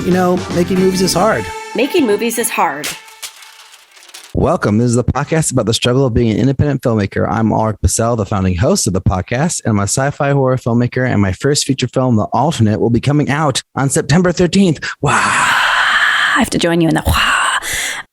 making movies is hard. Making movies is hard. Welcome. This is the podcast about the struggle of being an independent filmmaker. I'm Alrik and Liz, the founding host of the podcast, and I'm a sci-fi horror filmmaker, and my first feature film, The Alternate, will be coming out on September 13th. Wow. I have to join you in the wow.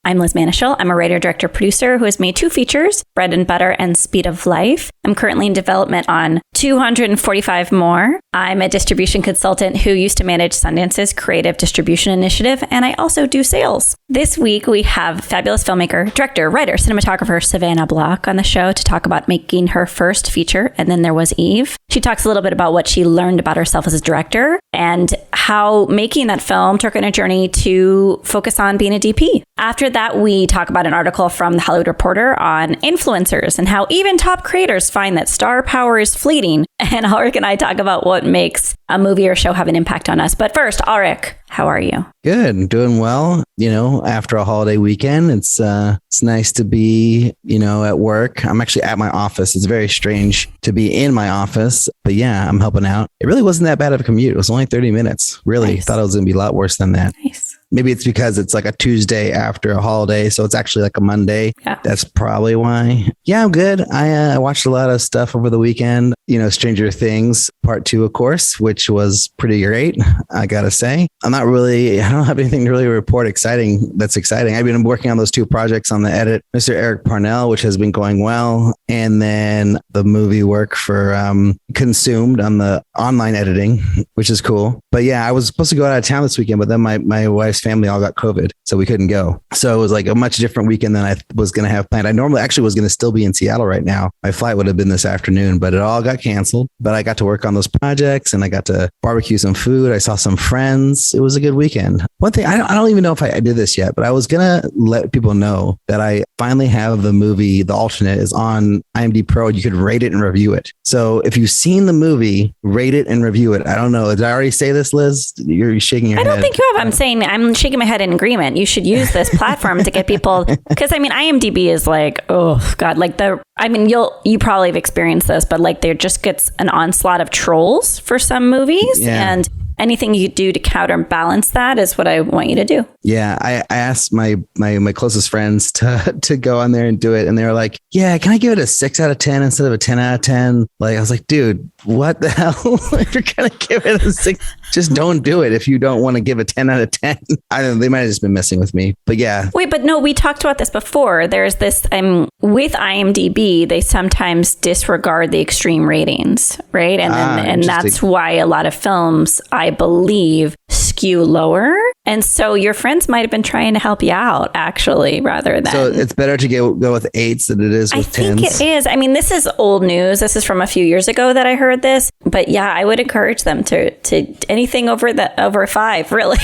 I'm Liz Manischel. I'm a writer, director, producer who has made 2 features, Bread and Butter and Speed of Life. I'm currently in development on 245 more. I'm a distribution consultant who used to manage Sundance's creative distribution initiative, and I also do sales. This week, we have fabulous filmmaker, director, writer, cinematographer Savannah Bloch on the show to talk about making her first feature, And Then There Was Eve. She talks a little bit about what she learned about herself as a director and how making that film took her on a journey to focus on being a DP. After that, we talk about an article from The Hollywood Reporter on influencers and how even top creators find that star power is fleeting. And Alrik and I talk about what makes a movie or show have an impact on us. But first, Alrik, how are you? Good. Doing well. After a holiday weekend, it's nice to be, at work. I'm actually at my office. It's very strange to be in my office, but yeah, I'm helping out. It really wasn't that bad of a commute. It was only 30 minutes. Really Nice. Thought it was going to be a lot worse than that. Nice. Maybe it's because it's like a Tuesday after a holiday. So it's actually like a Monday. Yeah. That's probably why. Yeah, I'm good. I watched a lot of stuff over the weekend. Stranger Things Part 2, of course, which was pretty great. I got to say, I don't have anything to really report that's exciting. I've been working on those 2 projects on the edit, Mr. Eric Parnell, which has been going well. And then the movie work for Consumed on the online editing, which is cool. But yeah, I was supposed to go out of town this weekend, but then my wife's family all got COVID, so we couldn't go. So it was like a much different weekend than I was going to have planned. I normally actually was going to still be in Seattle right now. My flight would have been this afternoon, but it all got canceled. But I got to work on those projects and I got to barbecue some food. I saw some friends. It was a good weekend. One thing, I don't even know if I did this yet, but I was going to let people know that I finally have the movie, The Alternate, is on IMDb Pro. You could rate it and review it. So if you've seen the movie, rate it and review it. I don't know. Did I already say this, Liz? You're shaking your head. I don't think you have. I'm shaking my head in agreement. You should use this platform to get people, because IMDb is like, oh God, you probably have experienced this, but like there just gets an onslaught of trolls for some movies. Yeah. And anything you do to counterbalance that is what I want you to do. Yeah, I asked my closest friends to go on there and do it. And they were like, yeah, can I give it a 6 out of 10 instead of a 10 out of 10? Like, I was like, dude, what the hell? If you're going to give it a 6, just don't do it if you don't want to give a 10 out of 10. I don't know, they might have just been messing with me. But yeah. Wait, but no, we talked about this before. There's this, with IMDb, they sometimes disregard the extreme ratings, right? And that's why a lot of films, I believe, skew lower. And so your friends might have been trying to help you out, actually, rather than... So it's better to go with 8s than it is with 10s? I think it is. This is old news. This is from a few years ago that I heard this. But yeah, I would encourage them to anything over 5, really.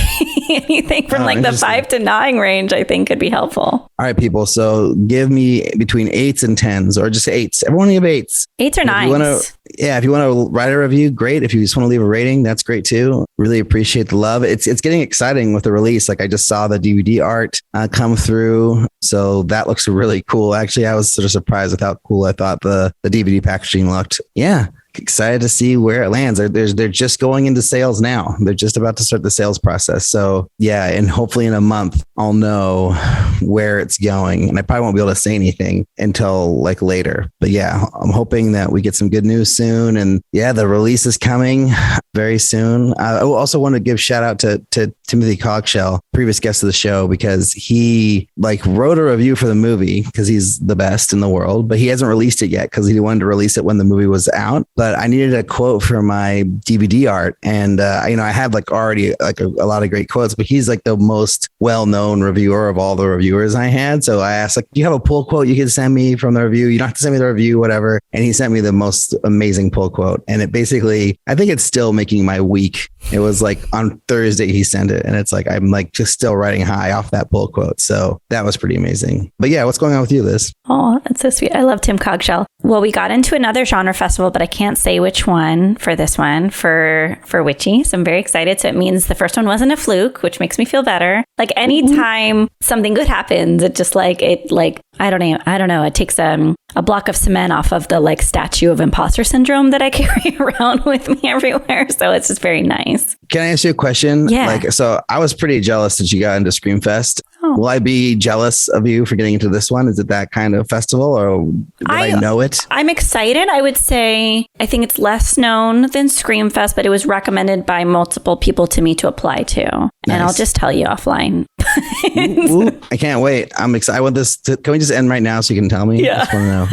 Anything from the 5 to 9 range, I think could be helpful. All right, people. So give me between 8s and 10s, or just 8s. Everyone give 8s. 8s or 9s. If you want to write a review, great. If you just want to leave a rating, that's great too. Really appreciate the love. It's getting exciting with the release. Like I just saw the DVD art come through. So that looks really cool. Actually, I was sort of surprised with how cool I thought the DVD packaging looked. Yeah. Excited to see where it lands. They're just going into sales now. They're just about to start the sales process. So yeah, and hopefully in a month, I'll know where it's going. And I probably won't be able to say anything until like later. But yeah, I'm hoping that we get some good news soon. And yeah, the release is coming very soon. I also want to give shout out to Timothy Cogshell, previous guest of the show, because he wrote a review for the movie because he's the best in the world, but he hasn't released it yet because he wanted to release it when the movie was out. But I needed a quote for my DVD art. And, I had already a lot of great quotes, but he's the most well-known reviewer of all the reviewers I had. So I asked, do you have a pull quote you can send me from the review? You don't have to send me the review, whatever. And he sent me the most amazing pull quote. And it basically, I think it's still making my week. It was on Thursday he sent it. And it's I'm just still riding high off that pull quote. So that was pretty amazing. But yeah, what's going on with you, Liz? Oh, that's so sweet. I love Tim Cogshell. Well, we got into another genre festival, but I can't say which one for this one for Witchy. So I'm very excited. So it means the first one wasn't a fluke, which makes me feel better. Anytime something good happens, it just I don't know. It takes a block of cement off of the like statue of imposter syndrome that I carry around with me everywhere. So it's just very nice. Can I ask you a question? Yeah. So I was pretty jealous that you got into Screamfest. Oh. Will I be jealous of you for getting into this one? Is it that kind of festival, or would I know it? I'm excited. I would say I think it's less known than Screamfest, but it was recommended by multiple people to me to apply to. Nice. And I'll just tell you offline. Ooh, I can't wait. I'm excited. I want this can we just end right now so you can tell me? Yeah. I just want to know.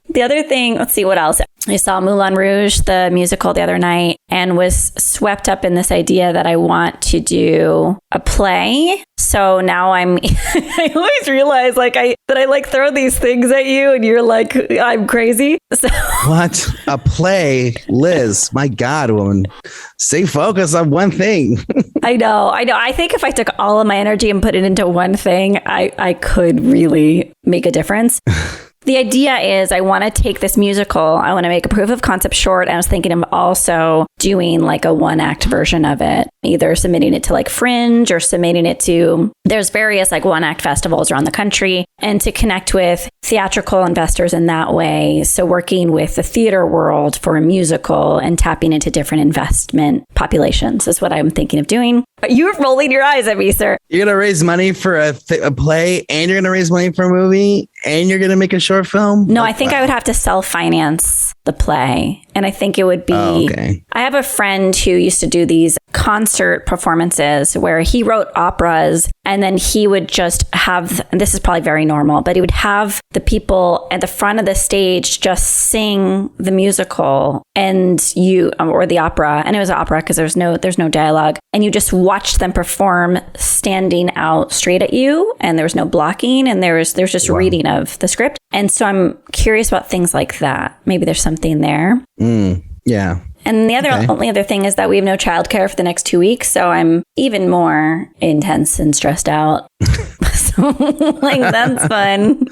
The other thing, let's see what else. I saw Moulin Rouge, the musical, the other night, and was swept up in this idea that I want to do a play. So now I always realize that I throw these things at you and you're like, I'm crazy. So what? A play? Liz, my God, woman. Stay focused on one thing. I know. I think if I took all of my energy and put it into one thing, I could really make a difference. The idea is I want to take this musical, I want to make a proof of concept short. I was thinking of also doing like a 1-act version of it, either submitting it to like Fringe or submitting it to, there's various like 1-act festivals around the country, and to connect with theatrical investors in that way. So working with the theater world for a musical and tapping into different investment populations is what I'm thinking of doing. You're rolling your eyes at me, sir. You're going to raise money for a play, and you're going to raise money for a movie, and you're going to make a short film? No, I think I would have to self-finance the play. And I think it would be, I have a friend who used to do these concert performances where he wrote operas, and then he would just have, and this is probably very normal, but he would have the people at the front of the stage just sing the musical or the opera. And it was an opera because there's no dialogue. And you just watch them perform standing out straight at you, and there was no blocking, and there's just reading of the script. And so I'm curious about things like that. Maybe there's something there. Yeah. And the only other thing is that we have no childcare for the next 2 weeks. So I'm even more intense and stressed out. So like, that's fun.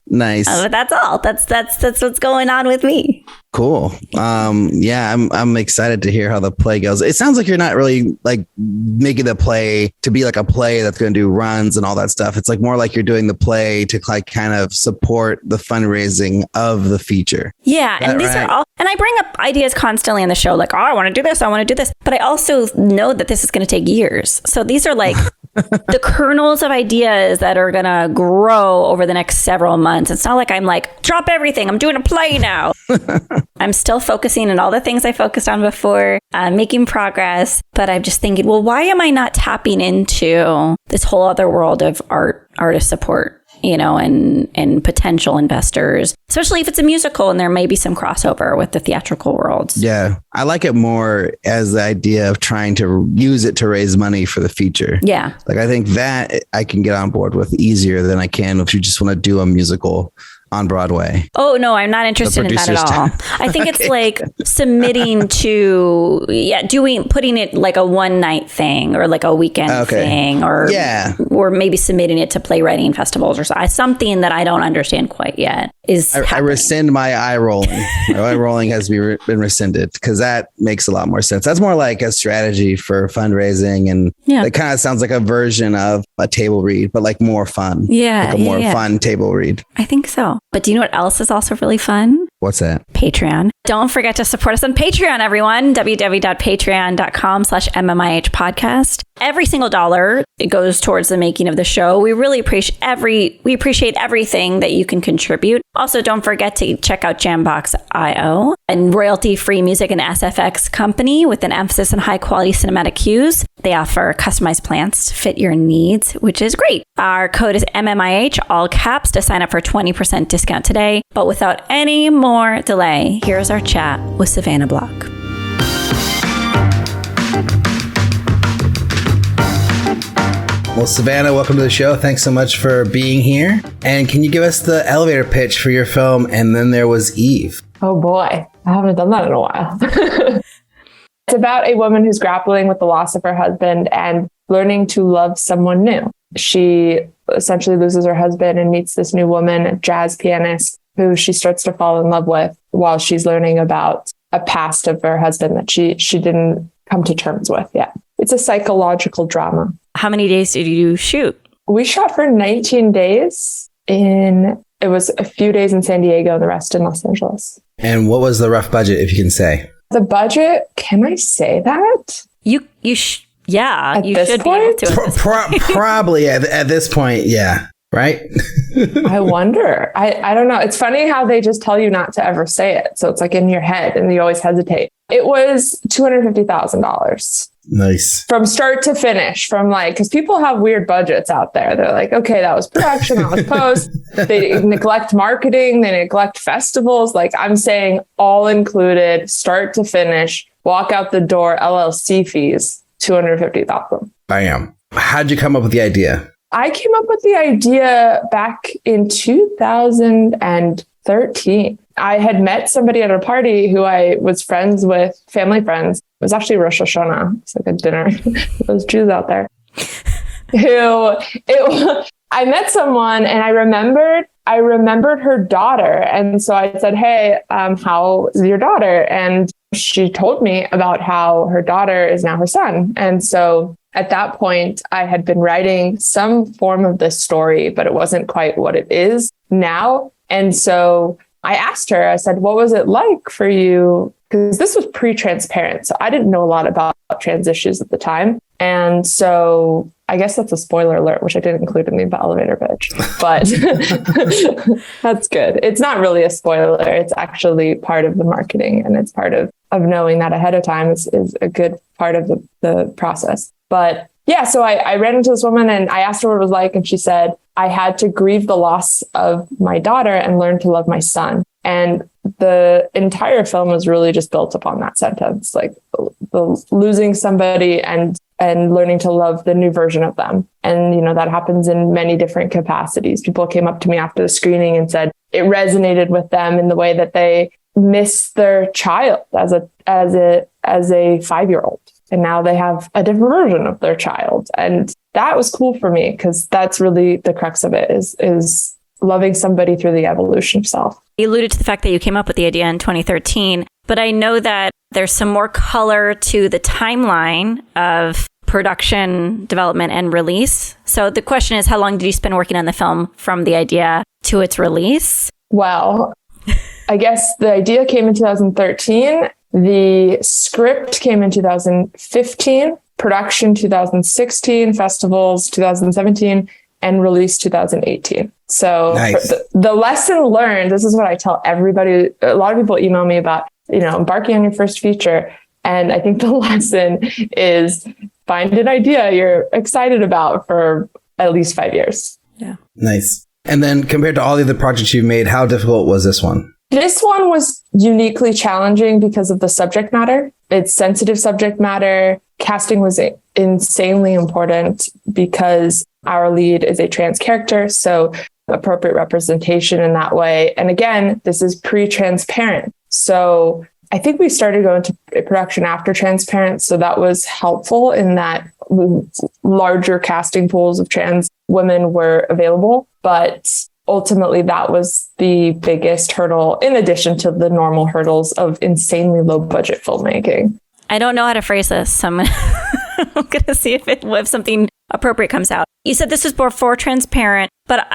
Nice. But that's all. That's what's going on with me. Cool. Yeah, I'm excited to hear how the play goes. It sounds like you're not really like making the play to be like a play that's going to do runs and all that stuff. It's like more like you're doing the play to like kind of support the fundraising of the feature. Yeah. And these are all, and I bring up ideas constantly in the show, like, oh, I want to do this. I want to do this. But I also know that this is going to take years. So these are like the kernels of ideas that are going to grow over the next several months. It's not like I'm like, drop everything, I'm doing a play now. I'm still focusing on all the things I focused on before, making progress. But I'm just thinking, well, why am I not tapping into this whole other world of artist support? And potential investors, especially if it's a musical and there may be some crossover with the theatrical world. Yeah. I like it more as the idea of trying to use it to raise money for the feature. Yeah. Like, I think that I can get on board with easier than I can if you just want to do a musical on Broadway. Oh, no, I'm not interested in that at all. I think it's like submitting to, putting it like a one night thing or like a weekend thing or maybe submitting it to playwriting festivals or something that I don't understand quite yet. I rescind my eye rolling. My eye rolling has been rescinded because that makes a lot more sense. That's more like a strategy for fundraising, and it kind of sounds like a version of a table read, but like more fun. Yeah. Like a more fun table read. I think so. But do you know what else is also really fun? What's that? Patreon. Don't forget to support us on Patreon, everyone. www.patreon.com/MMIH podcast. Every single dollar, it goes towards the making of the show. We really appreciate everything that you can contribute. Also, don't forget to check out Jambox.io, a royalty-free music and SFX company with an emphasis on high-quality cinematic cues. They offer customized plans to fit your needs, which is great. Our code is MMIH, all caps, to sign up for 20% discount today. But without any more delay, here's our chat with Savannah Bloch. Well, Savannah, welcome to the show. Thanks so much for being here. And can you give us the elevator pitch for your film, And Then There Was Eve? Oh boy, I haven't done that in a while. It's about a woman who's grappling with the loss of her husband and learning to love someone new. She essentially loses her husband and meets this new woman, a jazz pianist, who she starts to fall in love with while she's learning about a past of her husband that she didn't come to terms with yet. It's a psychological drama. How many days did you shoot? We shot for 19 days it was a few days in San Diego, the rest in Los Angeles. And what was the rough budget, if you can say? The budget, can I say that? You should be able to. Probably at this point, yeah. Right? I wonder. I don't know. It's funny how they just tell you not to ever say it. So it's like in your head and you always hesitate. It was $250,000. Nice. From start to finish, because people have weird budgets out there. They're like, okay, that was production, that was post. They neglect marketing, they neglect festivals. Like I'm saying all included, start to finish, walk out the door, LLC fees, $250,000. Bam. How'd you come up with the idea? I came up with the idea back in 2013. I had met somebody at a party who I was friends with, family friends. It was actually Rosh Hashanah. It's like a dinner. Those Jews out there. I met someone and I remembered her daughter. And so I said, hey, how is your daughter? And she told me about how her daughter is now her son. And so at that point, I had been writing some form of this story, but it wasn't quite what it is now. And so I asked her, I said, what was it like for you? Because this was pre-transparent. So I didn't know a lot about trans issues at the time. And so I guess that's a spoiler alert, which I didn't include in the elevator pitch, but that's good. It's not really a spoiler. It's actually part of the marketing, and it's part of knowing that ahead of time is a good part of the process. But yeah, so I ran into this woman and I asked her what it was like. And she said, I had to grieve the loss of my daughter and learn to love my son. And the entire film was really just built upon that sentence, like the losing somebody and learning to love the new version of them. And, that happens in many different capacities. People came up to me after the screening and said it resonated with them in the way that they miss their child as a 5-year-old. And now they have a different version of their child. And that was cool for me because that's really the crux of it is loving somebody through the evolution of self. You alluded to the fact that you came up with the idea in 2013, but I know that there's some more color to the timeline of production, development, and release. So the question is, how long did you spend working on the film from the idea to its release? Well, I guess the idea came in 2013. The script came in 2015, production 2016, festivals 2017, and release 2018. So nice. The lesson learned, this is what I tell everybody. A lot of people email me about, embarking on your first feature. And I think the lesson is find an idea you're excited about for at least 5 years. Yeah. Nice. And then compared to all the other projects you've made, how difficult was this one? This one was uniquely challenging because of the subject matter. It's sensitive subject matter. Casting was insanely important because our lead is a trans character. So appropriate representation in that way. And again, this is pre-transparent. So I think we started going to production after transparent. So that was helpful in that larger casting pools of trans women were available. But ultimately, that was the biggest hurdle, in addition to the normal hurdles of insanely low budget filmmaking. I don't know how to phrase this, so I'm going to see if something appropriate comes out. You said this was before transparent, but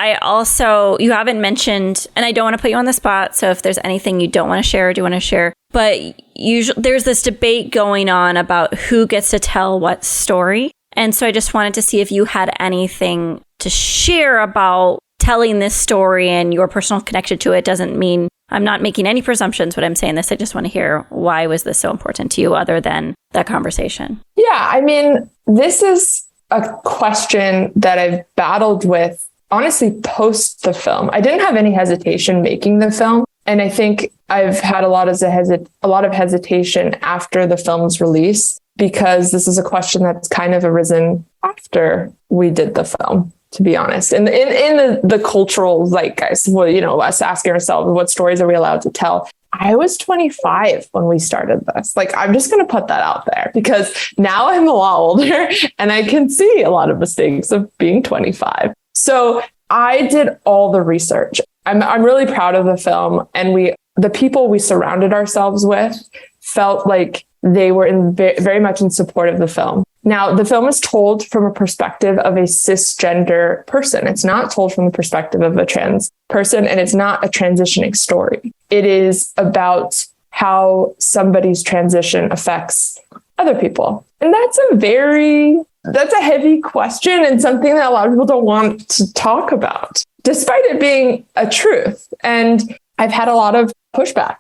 you haven't mentioned, and I don't want to put you on the spot, so if there's anything you don't want to share or do want to share, but usually there's this debate going on about who gets to tell what story. And so I just wanted to see if you had anything to share about telling this story and your personal connection to it. Doesn't mean I'm not making any presumptions when I'm saying this. I just want to hear, why was this so important to you other than that conversation? Yeah, I mean, this is a question that I've battled with, honestly, post the film. I didn't have any hesitation making the film. And I think I've had a lot of hesitation after the film's release, because this is a question that's kind of arisen after we did the film, to be honest. And in the cultural zeitgeist, us asking ourselves, what stories are we allowed to tell? I was 25 when we started this. I'm just going to put that out there, because now I'm a lot older and I can see a lot of mistakes of being 25. So I did all the research. I'm really proud of the film, and the people we surrounded ourselves with felt like they were very much in support of the film. Now, the film is told from a perspective of a cisgender person. It's not told from the perspective of a trans person, and it's not a transitioning story. It is about how somebody's transition affects other people. And that's a heavy question and something that a lot of people don't want to talk about, despite it being a truth. And I've had a lot of pushback.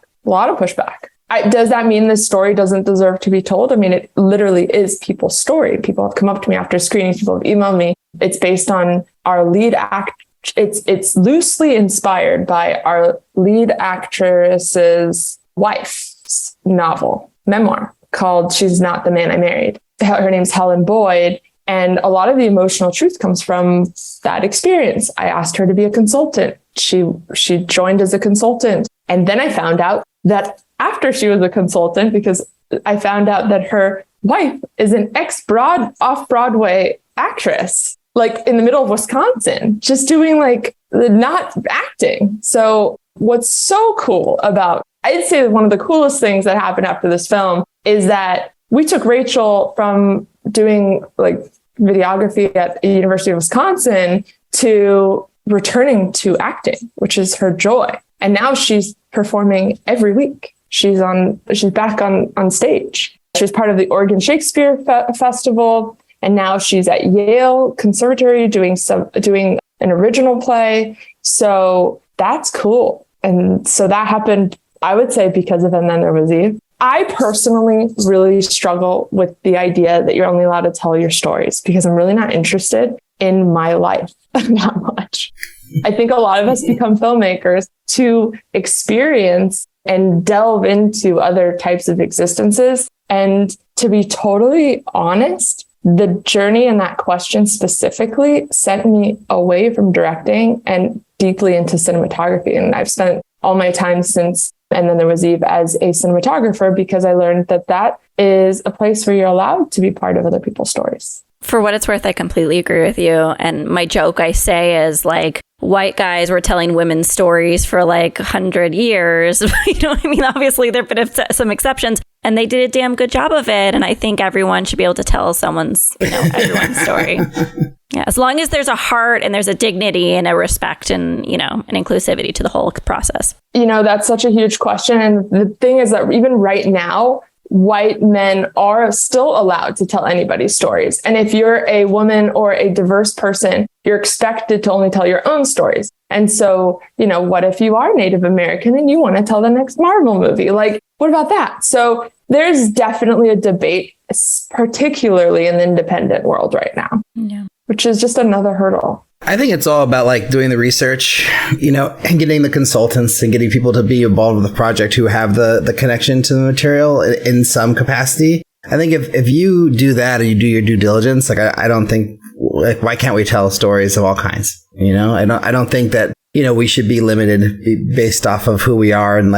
Does that mean this story doesn't deserve to be told? I mean, it literally is people's story. People have come up to me after screenings. People have emailed me. It's based on our lead act. It's loosely inspired by our lead actress's wife's memoir called She's Not the Man I Married. Her name's Helen Boyd. And a lot of the emotional truth comes from that experience. I asked her to be a consultant. She joined as a consultant. And then I found out that after she was a consultant, because I found out that her wife is an off-Broadway actress, like in the middle of Wisconsin, just doing not acting. So what's so cool about, I'd say one of the coolest things that happened after this film is that we took Rachel from doing videography at the University of Wisconsin to returning to acting, which is her joy. And now she's performing every week. She's back on stage. She was part of the Oregon Shakespeare Festival, and now she's at Yale Conservatory doing an original play. So that's cool. And so that happened, I would say, because of And Then There Was Eve. I personally really struggle with the idea that you're only allowed to tell your stories, because I'm really not interested in my life that much. I think a lot of us become filmmakers to experience and delve into other types of existences. And to be totally honest, the journey and that question specifically sent me away from directing and deeply into cinematography. And I've spent all my time since And Then There Was Eve as a cinematographer, because I learned that is a place where you're allowed to be part of other people's stories. For what it's worth, I completely agree with you. And my joke I say is white guys were telling women's stories for 100 years. You know what I mean? Obviously, there have been some exceptions, and they did a damn good job of it. And I think everyone should be able to tell everyone's story. Yeah, as long as there's a heart and there's a dignity and a respect and, an inclusivity to the whole process. That's such a huge question. And the thing is that even right now, white men are still allowed to tell anybody's stories. And if you're a woman or a diverse person, you're expected to only tell your own stories. And so, what if you are Native American and you want to tell the next Marvel movie? What about that? So there's definitely a debate, particularly in the independent world right now, which is just another hurdle. I think it's all about doing the research, and getting the consultants and getting people to be involved with the project who have the connection to the material in some capacity. I think if you do that and you do your due diligence, I don't think, why can't we tell stories of all kinds? I don't think that, we should be limited based off of who we are and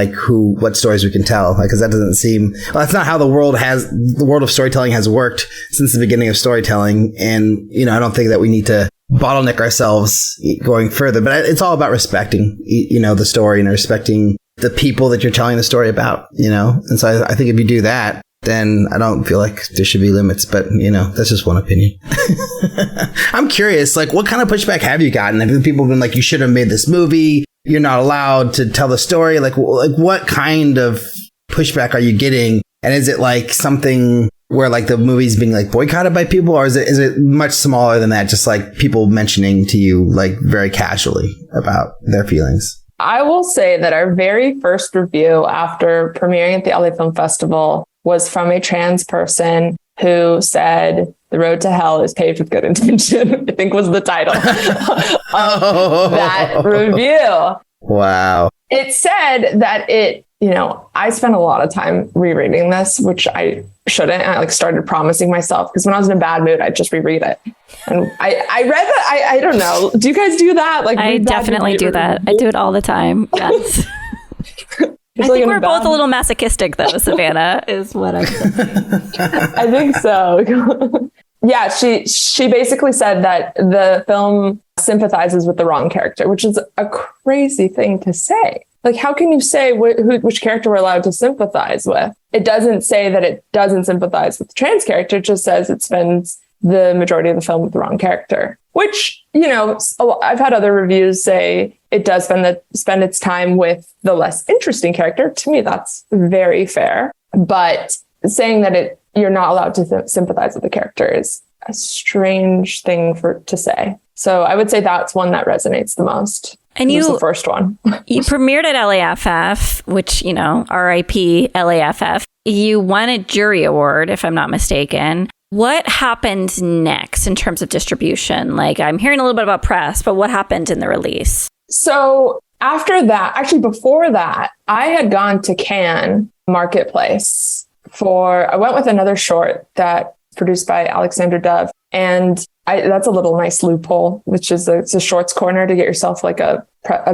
what stories we can tell. Because that doesn't seem, that's not how the world of storytelling has worked since the beginning of storytelling. And, I don't think that we need to bottleneck ourselves going further, but it's all about respecting, the story and respecting the people that you're telling the story about, and so I think if you do that, then I don't feel like there should be limits, but that's just one opinion. I'm curious, what kind of pushback have you gotten? Have people been you should have made this movie, you're not allowed to tell the story? What kind of pushback are you getting? And is it something where the movie's being boycotted by people, or is it much smaller than that? Just people mentioning to you very casually about their feelings. I will say that our very first review after premiering at the LA Film Festival was from a trans person who said, "The road to hell is paved with good intention," I think was the title of that review. Wow. It said that I spent a lot of time rereading this, which I shouldn't. I started promising myself, because when I was in a bad mood, I'd just reread it. And I read that. I don't know. Do you guys do that? I definitely do that. I do it all the time. Yes. I think we're both a little masochistic, though, Savannah, is what I'm saying. I think so. Yeah, she basically said that the film sympathizes with the wrong character, which is a crazy thing to say. like, how can you say which character we're allowed to sympathize with? It doesn't say that it doesn't sympathize with the trans character. It just says it spends the majority of the film with the wrong character, which, you know, I've had other reviews say it does spend its time with the less interesting character. To me, that's very fair. But saying that you're not allowed to sympathize with the character is a strange thing to say. So I would say that's one that resonates the most. And you, the first one. You premiered at LAFF, which, you know, RIP LAFF. You won a jury award, if I'm not mistaken. What happened next in terms of distribution? Like, I'm hearing a little bit about press, but what happened in the release? So after that, actually before that, I had gone to Cannes Marketplace I went with another short that produced by Alexander Dove. And that's a little nice loophole, which is it's a shorts corner to get yourself like a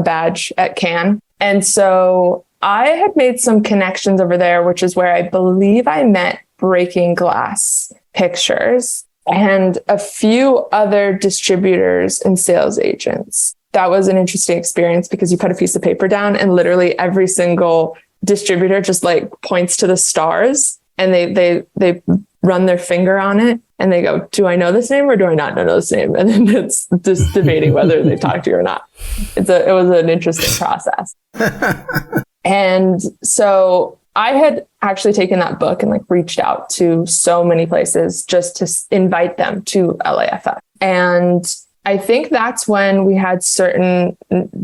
badge at Cannes. And so I had made some connections over there, which is where I believe I met Breaking Glass Pictures and a few other distributors and sales agents. That was an interesting experience because you put a piece of paper down and literally every single distributor just like points to the stars and they run their finger on it and they go, do I know this name or do I not know this name? And then it's just debating whether they talk to you or not. It was an interesting process. And so I had actually taken that book and like reached out to so many places just to invite them to LAFF. And I think that's when we had certain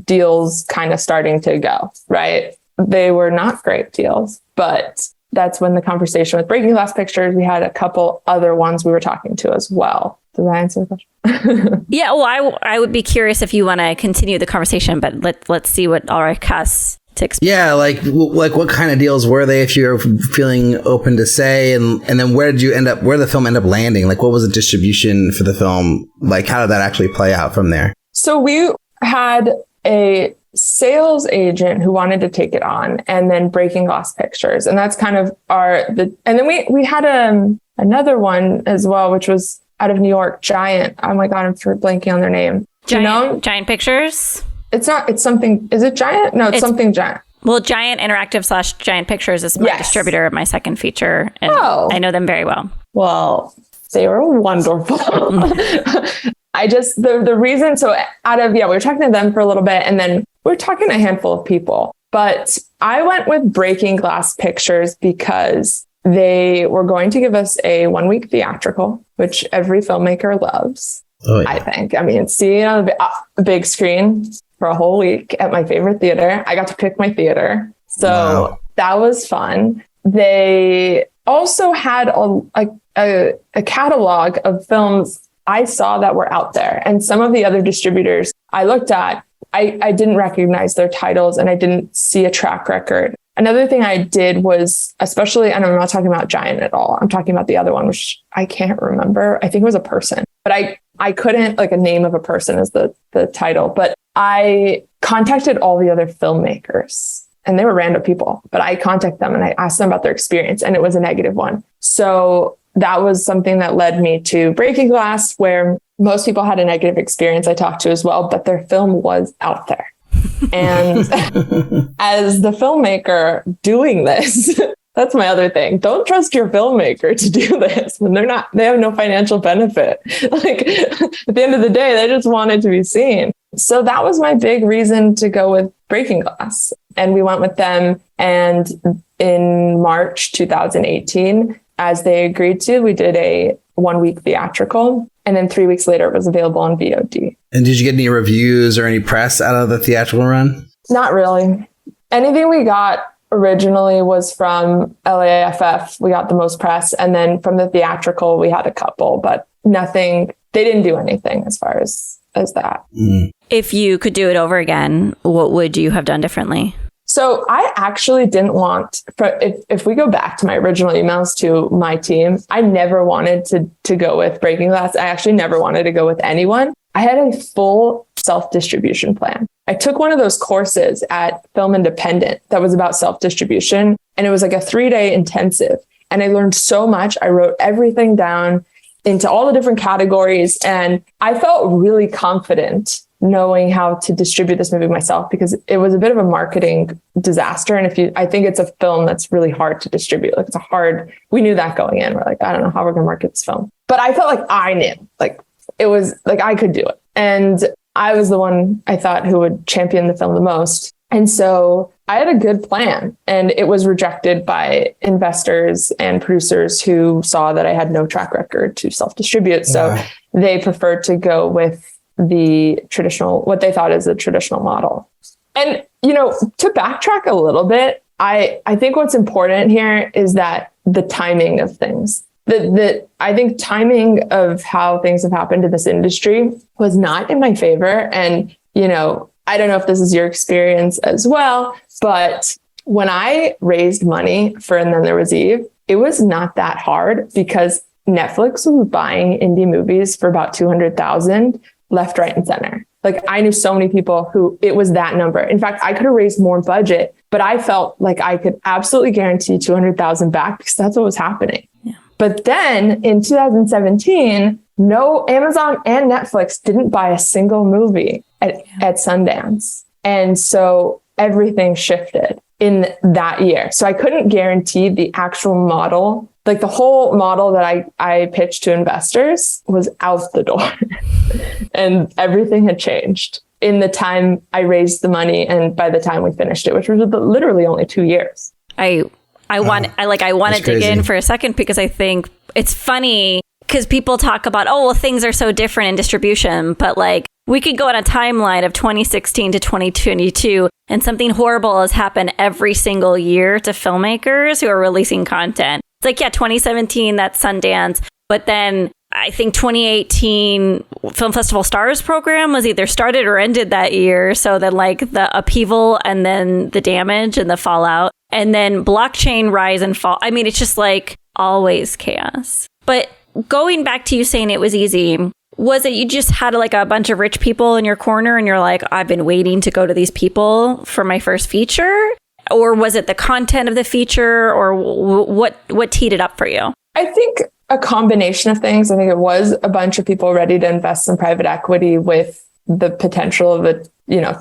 deals kind of starting to go, right? They were not great deals, but that's when the conversation with Breaking Glass Pictures, we had a couple other ones we were talking to as well. Does that answer the question? Yeah, well, I would be curious if you want to continue the conversation, but let's see what Alrik has to explain. Yeah, like what kind of deals were they, if you're feeling open to say, and then where did the film end up landing? Like, what was the distribution for the film? Like, how did that actually play out from there? So we had a sales agent who wanted to take it on, and then Breaking Glass Pictures, and that's kind of and then we had another one as well, which was out of New York, Giant. Oh my god, I'm blanking on their name. Giant Pictures. It's something. Is it Giant? No, it's something Giant. Well, Giant Interactive / Giant Pictures is my distributor of my second feature, and I know them very well. Well, they were wonderful. The reason, so we were talking to them for a little bit, and then we were talking to a handful of people, but I went with Breaking Glass Pictures because they were going to give us a 1-week theatrical, which every filmmaker loves. Oh, yeah. I think. I mean, seeing it on the big screen for a whole week at my favorite theater. I got to pick my theater. So That was fun. They also had a catalog of films I saw that were out there. And some of the other distributors I looked at, I didn't recognize their titles and I didn't see a track record. Another thing I did was, especially, and I'm not talking about Giant at all, I'm talking about the other one, which I can't remember. I think it was a person, but I couldn't, like, a name of a person as the title, but I contacted all the other filmmakers and they were random people, but I contacted them and I asked them about their experience and it was a negative one. So that was something that led me to Breaking Glass, where most people had a negative experience I talked to as well, but their film was out there. And as the filmmaker doing this, that's my other thing. Don't trust your filmmaker to do this when they have no financial benefit. Like, at the end of the day, they just wanted to be seen. So that was my big reason to go with Breaking Glass. And we went with them. And in March 2018, as they agreed to, we did a 1-week theatrical. And then 3 weeks later, it was available on VOD. And did you get any reviews or any press out of the theatrical run? Not really. Anything we got originally was from LAFF. We got the most press. And then from the theatrical, we had a couple, but nothing. They didn't do anything as far as that. Mm. If you could do it over again, what would you have done differently? So I actually didn't want, if we go back to my original emails to my team, I never wanted to go with Breaking Glass. I actually never wanted to go with anyone. I had a full self-distribution plan. I took one of those courses at Film Independent that was about self-distribution, and it was like a 3-day intensive. And I learned so much. I wrote everything down into all the different categories, and I felt really confident knowing how to distribute this movie myself, because it was a bit of a marketing disaster. And I think it's a film that's really hard to distribute. Like we knew that going in. We're like, I don't know how we're going to market this film, but I felt like I knew, like it was like I could do it. And I was the one I thought who would champion the film the most. And so I had a good plan, and it was rejected by investors and producers who saw that I had no track record to self-distribute. So they preferred to go with the traditional, what they thought is a traditional model. And, to backtrack a little bit, I think what's important here is that the timing of things. I think timing of how things have happened in this industry was not in my favor. And, I don't know if this is your experience as well, but when I raised money for And Then There Was Eve, it was not that hard because Netflix was buying indie movies for about 200,000 left, right, and center. Like I knew so many people who it was that number. In fact, I could have raised more budget, but I felt like I could absolutely guarantee 200,000 back because that's what was happening. Yeah. But then in 2017, no, Amazon and Netflix didn't buy a single movie at Sundance. And so everything shifted in that year. So I couldn't guarantee the actual model. Like the whole model that I pitched to investors was out the door and everything had changed in the time I raised the money. And by the time we finished it, which was literally only 2 years. I want to dig in for a second because I think it's funny because people talk about, things are so different in distribution, but like we could go on a timeline of 2016 to 2022 and something horrible has happened every single year to filmmakers who are releasing content. It's like, 2017, that's Sundance. But then I think 2018 Film Festival Stars program was either started or ended that year. So then like the upheaval and then the damage and the fallout and then blockchain rise and fall. I mean, it's just like always chaos. But going back to you saying it was easy, was it you just had like a bunch of rich people in your corner and you're like, I've been waiting to go to these people for my first feature? Or was it the content of the feature or what teed it up for you? I think a combination of things. I think it was a bunch of people ready to invest in private equity with the potential of a,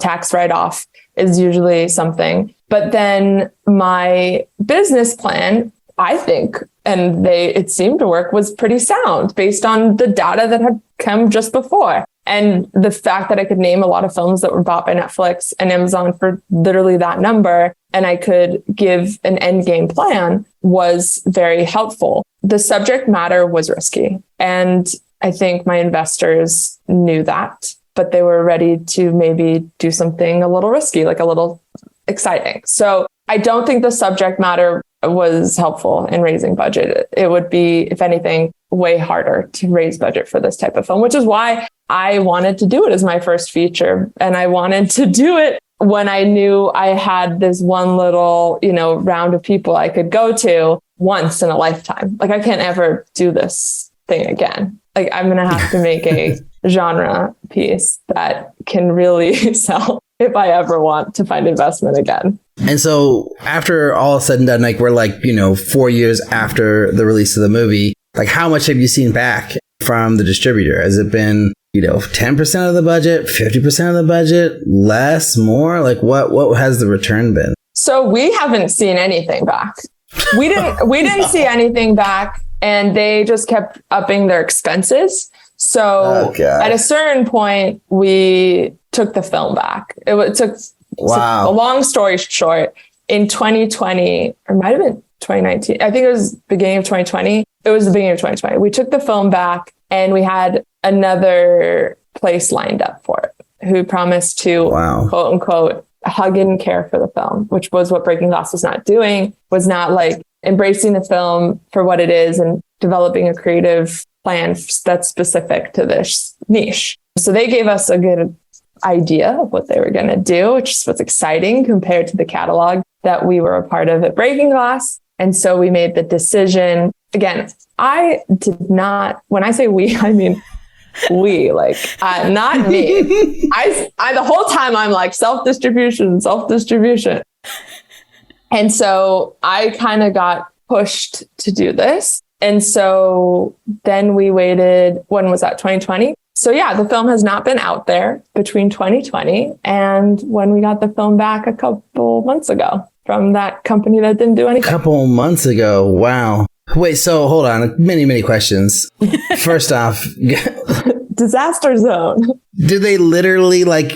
tax write-off is usually something. But then my business plan, I think, and it seemed to work, was pretty sound based on the data that had come just before. And the fact that I could name a lot of films that were bought by Netflix and Amazon for literally that number, and I could give an end game plan was very helpful. The subject matter was risky. And I think my investors knew that, but they were ready to maybe do something a little risky, like a little exciting. So I don't think the subject matter was helpful in raising budget. It would be, if anything, way harder to raise budget for this type of film, which is why I wanted to do it as my first feature. And I wanted to do it when I knew I had this one little, round of people I could go to once in a lifetime. Like I can't ever do this thing again. Like I'm going to have to make a genre piece that can really sell if I ever want to find investment again. And so after all is said and done, like we're 4 years after the release of the movie, like how much have you seen back from the distributor? Has it been, 10% of the budget, 50% of the budget, less, more? Like what has the return been? So we haven't seen anything back. We didn't see anything back, and they just kept upping their expenses. So at a certain point, we took the film back. It took a long story short. In 2020, or might have been 2019. I think it was beginning of 2020. It was the beginning of 2020. We took the film back, and we had another place lined up for it who promised to quote unquote hug and care for the film, which was what Breaking Glass was not doing, was not like embracing the film for what it is and developing a creative plan that's specific to this niche. So they gave us a good idea of what they were going to do, which was exciting compared to the catalog that we were a part of at Breaking Glass. And so we made the decision. Again, I did not, when I say we, I mean we, not me. I the whole time I'm like self-distribution. And so I kind of got pushed to do this. And so then we waited, when was that? 2020. So yeah, the film has not been out there between 2020 and when we got the film back a couple months ago from that company that didn't do anything. A couple months ago. Wow. Wait, so hold on. Many questions. First off, disaster zone. Did they literally like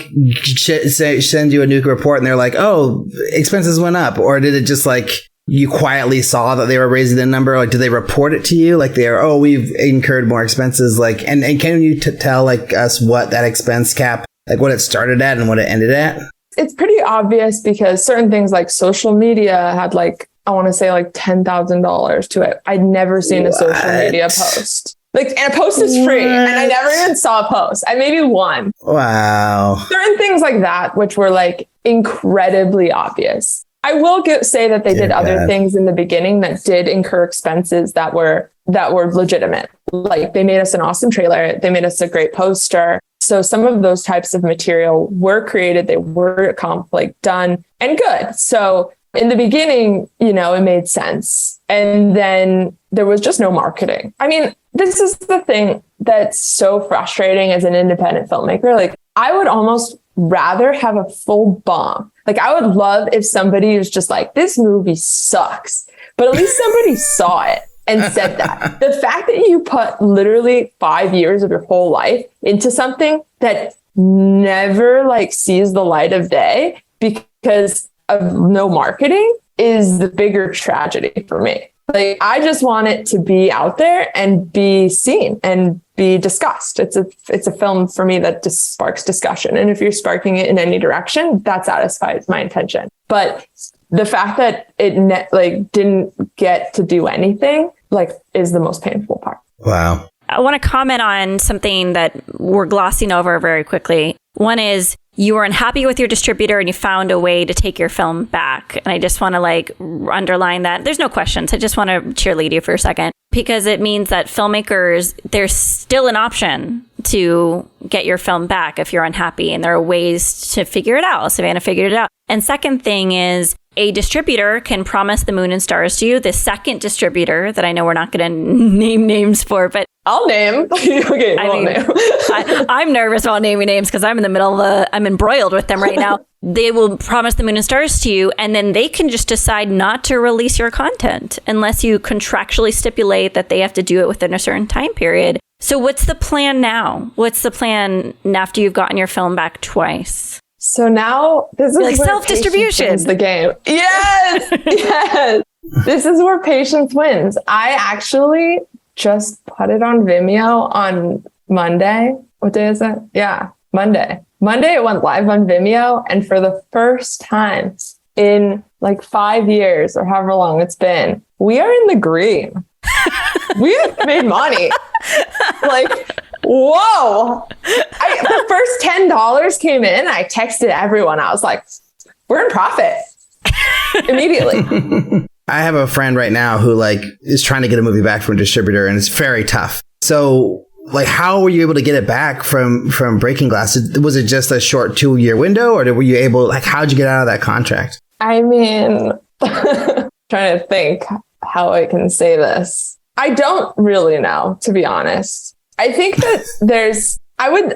send you a nuke report and they're like, oh, expenses went up? Or did it just like you quietly saw that they were raising the number? Like, did they report it to you? Like they're, oh, we've incurred more expenses. Like, and can you tell like us what that expense cap, like what it started at and what it ended at? It's pretty obvious because certain things like social media had like, I want to say like $10,000 to it. I'd never seen a social media post. Like, and a post is free. And I never even saw a post. I maybe one. Wow. Certain things like that, which were like incredibly obvious. I will say that they did other things in the beginning that did incur expenses that were legitimate. Like they made us an awesome trailer. They made us a great poster. So some of those types of material were created. They were done and good. So in the beginning, you know, it made sense. And then there was just no marketing. I mean, this is the thing that's so frustrating as an independent filmmaker. Like I would almost rather have a full bomb. Like I would love if somebody was just like, this movie sucks, but at least somebody saw it and said that. The fact that you put literally 5 years of your whole life into something that never like sees the light of day because of no marketing is the bigger tragedy for me. Like, I just want it to be out there and be seen and be discussed. It's a film for me that just sparks discussion. And if you're sparking it in any direction, that satisfies my intention. But the fact that it didn't get to do anything is the most painful part. Wow. I want to comment on something that we're glossing over very quickly. One is you were unhappy with your distributor and you found a way to take your film back. And I just want to underline that. There's no questions. I just want to cheerlead you for a second because it means that filmmakers, there's still an option to get your film back if you're unhappy. And there are ways to figure it out. Savannah figured it out. And second thing is a distributor can promise the moon and stars to you. The second distributor that I know we're not going to name names for, but I'll name. Okay, name. I'm nervous about naming names because I'm in the middle of I'm embroiled with them right now. They will promise the moon and stars to you, and then they can just decide not to release your content unless you contractually stipulate that they have to do it within a certain time period. So what's the plan now? What's the plan after you've gotten your film back twice? So now this is like self-distribution. Wins the game. Yes, yes. This is where patience wins. I actually just put it on Vimeo on Monday. What day is it? Yeah, Monday. Monday it went live on Vimeo, and for the first time in 5 years or however long it's been, we are in the green. We have made money. Whoa. The first $10 came in. I texted everyone. I was like, we're in profit immediately. I have a friend right now who is trying to get a movie back from a distributor, and it's very tough. So how were you able to get it back from Breaking Glass? Was it just a short 2-year window, or were you able, how'd you get out of that contract? I mean, trying to think how I can say this. I don't really know, to be honest. I think that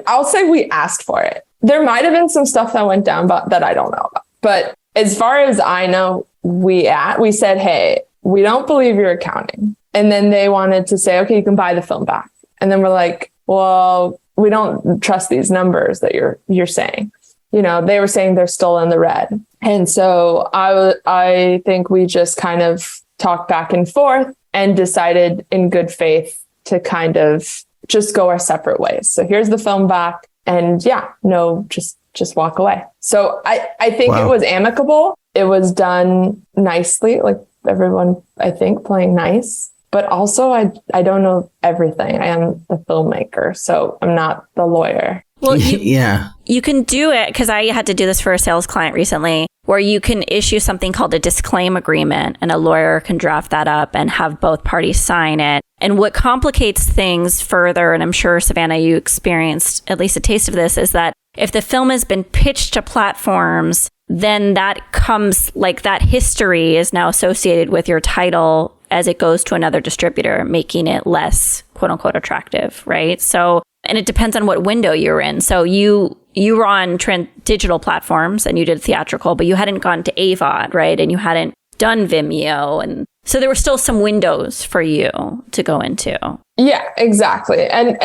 I'll say we asked for it. There might have been some stuff that went down, but that I don't know about. But as far as I know, we said, hey, we don't believe your accounting. And then they wanted to say, okay, you can buy the film back. And then we're like, well, we don't trust these numbers that you're saying. You know, they were saying they're still in the red. And so I think we just kind of talked back and forth and decided in good faith to kind of just go our separate ways. So here's the film back, and just walk away. So I think It was amicable. It was done nicely, everyone, I think, playing nice. But also, I don't know everything. I am the filmmaker, so I'm not the lawyer. Well, you can do it, because I had to do this for a sales client recently, where you can issue something called a disclaim agreement, and a lawyer can draft that up and have both parties sign it. And what complicates things further, and I'm sure, Savannah, you experienced at least a taste of this, is that if the film has been pitched to platforms, then that comes, that history is now associated with your title as it goes to another distributor, making it less, quote unquote, attractive, right? So, And it depends on what window you're in. So you were on digital platforms and you did theatrical, but you hadn't gone to AVOD, right? And you hadn't done Vimeo. And so there were still some windows for you to go into. Yeah, exactly. And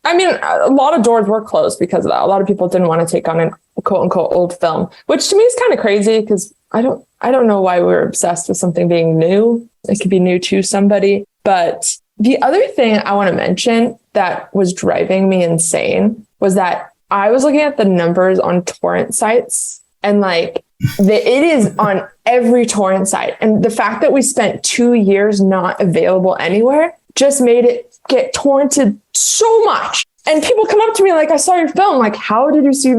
I mean, a lot of doors were closed because of that. A lot of people didn't want to take on an quote unquote old film, which to me is kind of crazy because I don't know why we're obsessed with something being new. It could be new to somebody. But the other thing I want to mention that was driving me insane was that I was looking at the numbers on torrent sites, and like it is on every torrent site. And the fact that we spent 2 years not available anywhere just made it get torrented so much. And people come up to me like, I saw your film. Like, how did you see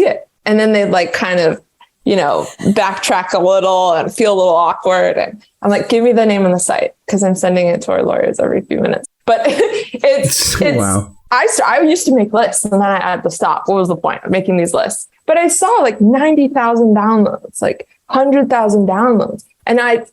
it? And then they'd like kind of, backtrack a little and feel a little awkward. And I'm like, give me the name of the site, because I'm sending it to our lawyers every few minutes. But it's wow. I used to make lists and then I had to stop. What was the point of making these lists? But I saw like 90,000 downloads, like 100,000 downloads. And I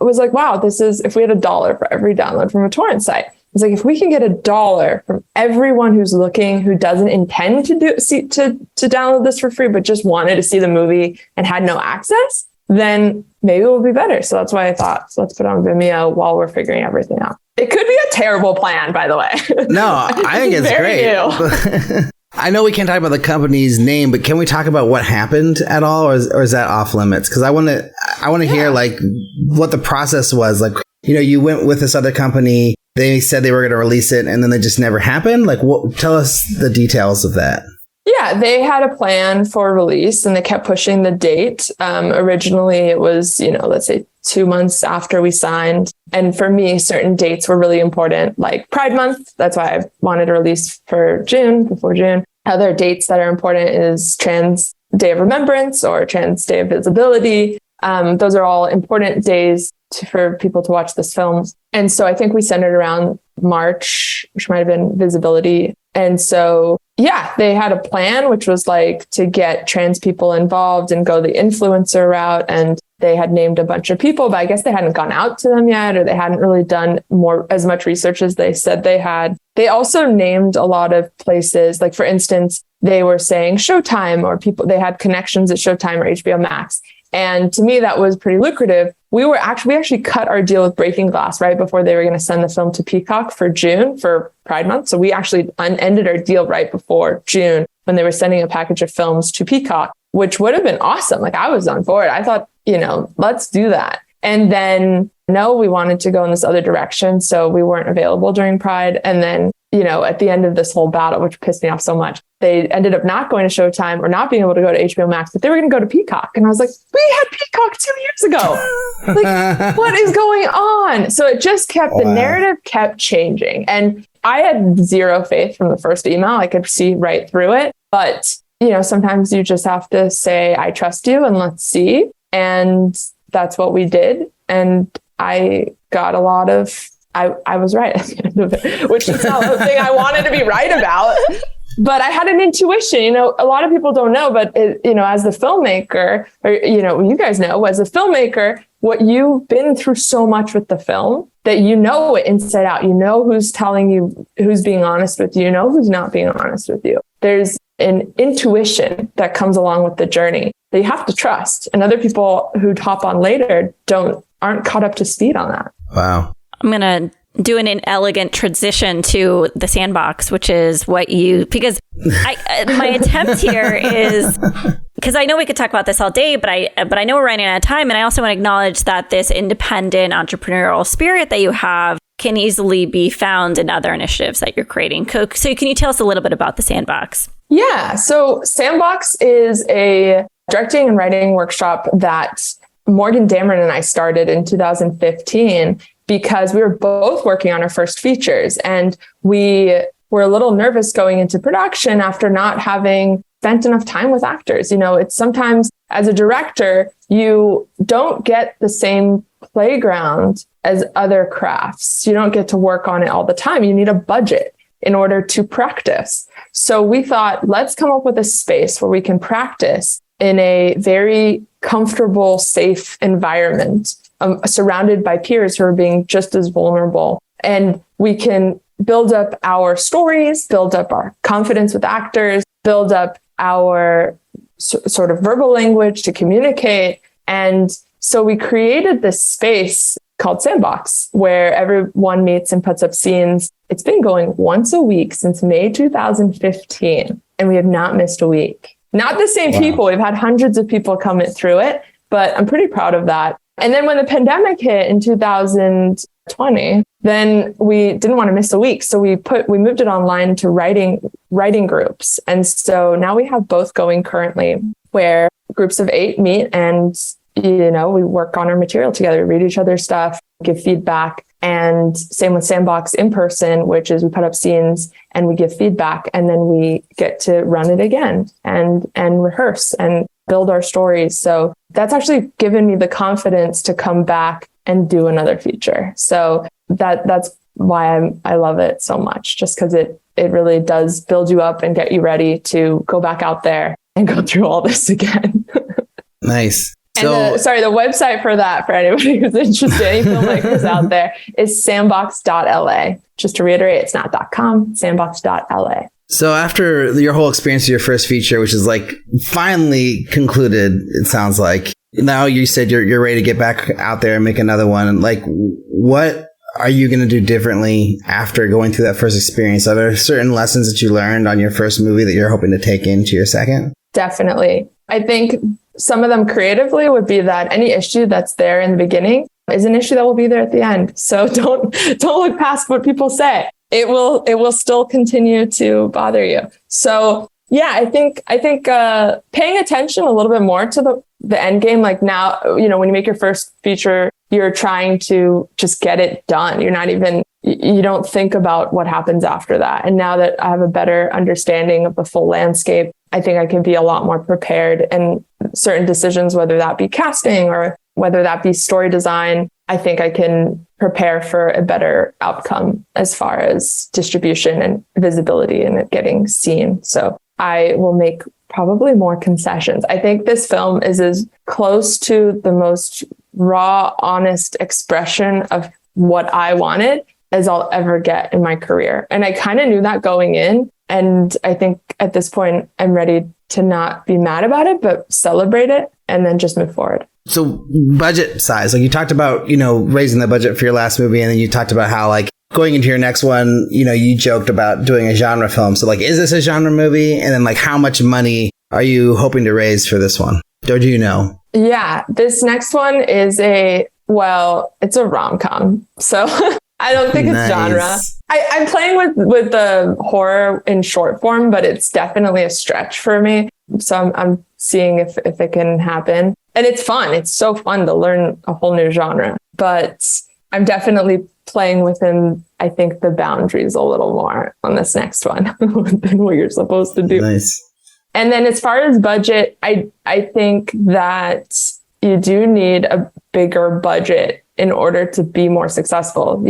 was like, wow, this is, if we had $1 for every download from a torrent site, it's like, if we can get $1 from everyone who's looking, who doesn't intend to download this for free, but just wanted to see the movie and had no access, then maybe it will be better. So that's why I thought, so let's put it on Vimeo while we're figuring everything out. It could be a terrible plan, by the way. No, I think it's great. I know we can't talk about the company's name, but can we talk about what happened at all, or is that off limits? Because I want to hear like what the process was. Like, you went with this other company. They said they were going to release it, and then it just never happened. Like, tell us the details of that. Yeah, they had a plan for release and they kept pushing the date. Originally, it was, let's say 2 months after we signed. And for me, certain dates were really important, like Pride Month. That's why I wanted to release for before June. Other dates that are important is Trans Day of Remembrance or Trans Day of Visibility. Those are all important days for people to watch this film. And so I think we centered around March, which might have been visibility. And so, yeah, they had a plan, which was like to get trans people involved and go the influencer route. And they had named a bunch of people, but I guess they hadn't gone out to them yet, or they hadn't really done as much research as they said they had. They also named a lot of places, like for instance, they were saying Showtime, or they had connections at Showtime or HBO Max. And to me, that was pretty lucrative. We actually cut our deal with Breaking Glass right before they were going to send the film to Peacock for June for Pride Month. So we actually ended our deal right before June when they were sending a package of films to Peacock, which would have been awesome. Like, I was on board. I thought, let's do that. And then no, we wanted to go in this other direction. So we weren't available during Pride. And then, at the end of this whole battle, which pissed me off so much, they ended up not going to Showtime or not being able to go to HBO Max, but they were going to go to Peacock. And I was like, we had Peacock 2 years ago. Like, what is going on? So it just the narrative kept changing. And I had zero faith from the first email. I could see right through it. But, sometimes you just have to say, I trust you and let's see. And that's what we did. And I got a lot of, I was right at the end of it, which is not the thing I wanted to be right about. But I had an intuition. A lot of people don't know, but as the filmmaker, or you guys know, as a filmmaker, what you've been through so much with the film that it inside out. Who's telling you, who's being honest with you, who's not being honest with you. There's an intuition that comes along with the journey that you have to trust, and other people who hop on later aren't caught up to speed on that. Wow. I'm going to do an elegant transition to the Sandbox, which is because my attempt here is, because I know we could talk about this all day, but I know we're running out of time. And I also want to acknowledge that this independent entrepreneurial spirit that you have can easily be found in other initiatives that you're creating. So can you tell us a little bit about the Sandbox? Yeah. So Sandbox is a directing and writing workshop that Morgan Dameron and I started in 2015 because we were both working on our first features, and we were a little nervous going into production after not having spent enough time with actors. It's sometimes as a director, you don't get the same playground as other crafts. You don't get to work on it all the time. You need a budget in order to practice. So we thought, let's come up with a space where we can practice in a very comfortable, safe environment, surrounded by peers who are being just as vulnerable. And we can build up our stories, build up our confidence with actors, build up our sort of verbal language to communicate. And so we created this space called Sandbox, where everyone meets and puts up scenes. It's been going once a week since May 2015, and we have not missed a week. Not the same people. We've had hundreds of people come through it, but I'm pretty proud of that. And then when the pandemic hit in 2020, then we didn't want to miss a week. So we moved it online to writing groups. And so now we have both going currently, where groups of 8 meet and, we work on our material together, read each other's stuff, give feedback. And same with Sandbox in person, which is we put up scenes and we give feedback, and then we get to run it again and rehearse and build our stories. So that's actually given me the confidence to come back and do another feature. So that's why I love it so much, just because it really does build you up and get you ready to go back out there and go through all this again. Nice. And the website for that, for anybody who's interested, any filmmakers out there, is sandbox.la. Just to reiterate, it's not .com, sandbox.la. So after your whole experience of your first feature, which is like finally concluded, it sounds like, now you said you're ready to get back out there and make another one. Like, what are you going to do differently after going through that first experience? Are there certain lessons that you learned on your first movie that you're hoping to take into your second? Definitely. I think some of them creatively would be that any issue that's there in the beginning is an issue that will be there at the end. So don't look past what people say. It will still continue to bother you. So yeah, I think paying attention a little bit more to the end game. Like now, when you make your first feature, you're trying to just get it done. You don't think about what happens after that. And now that I have a better understanding of the full landscape, I think I can be a lot more prepared, and certain decisions, whether that be casting or whether that be story design, I think I can prepare for a better outcome as far as distribution and visibility and it getting seen. So I will make probably more concessions. I think this film is as close to the most raw, honest expression of what I wanted as I'll ever get in my career. And I kind of knew that going in. And I think at this point, I'm ready to not be mad about it, but celebrate it and then just move forward. So budget size, like you talked about, raising the budget for your last movie. And then you talked about how like going into your next one, you joked about doing a genre film. So like, is this a genre movie? And then like, how much money are you hoping to raise for this one? Or do you know? Yeah, this next one is it's a rom-com. So I don't think it's genre. I'm playing with the horror in short form, but it's definitely a stretch for me. So I'm seeing if it can happen. And it's fun. It's so fun to learn a whole new genre. But I'm definitely playing within, I think, the boundaries a little more on this next one than what you're supposed to do. Nice. And then as far as budget, I think that you do need a bigger budget in order to be more successful.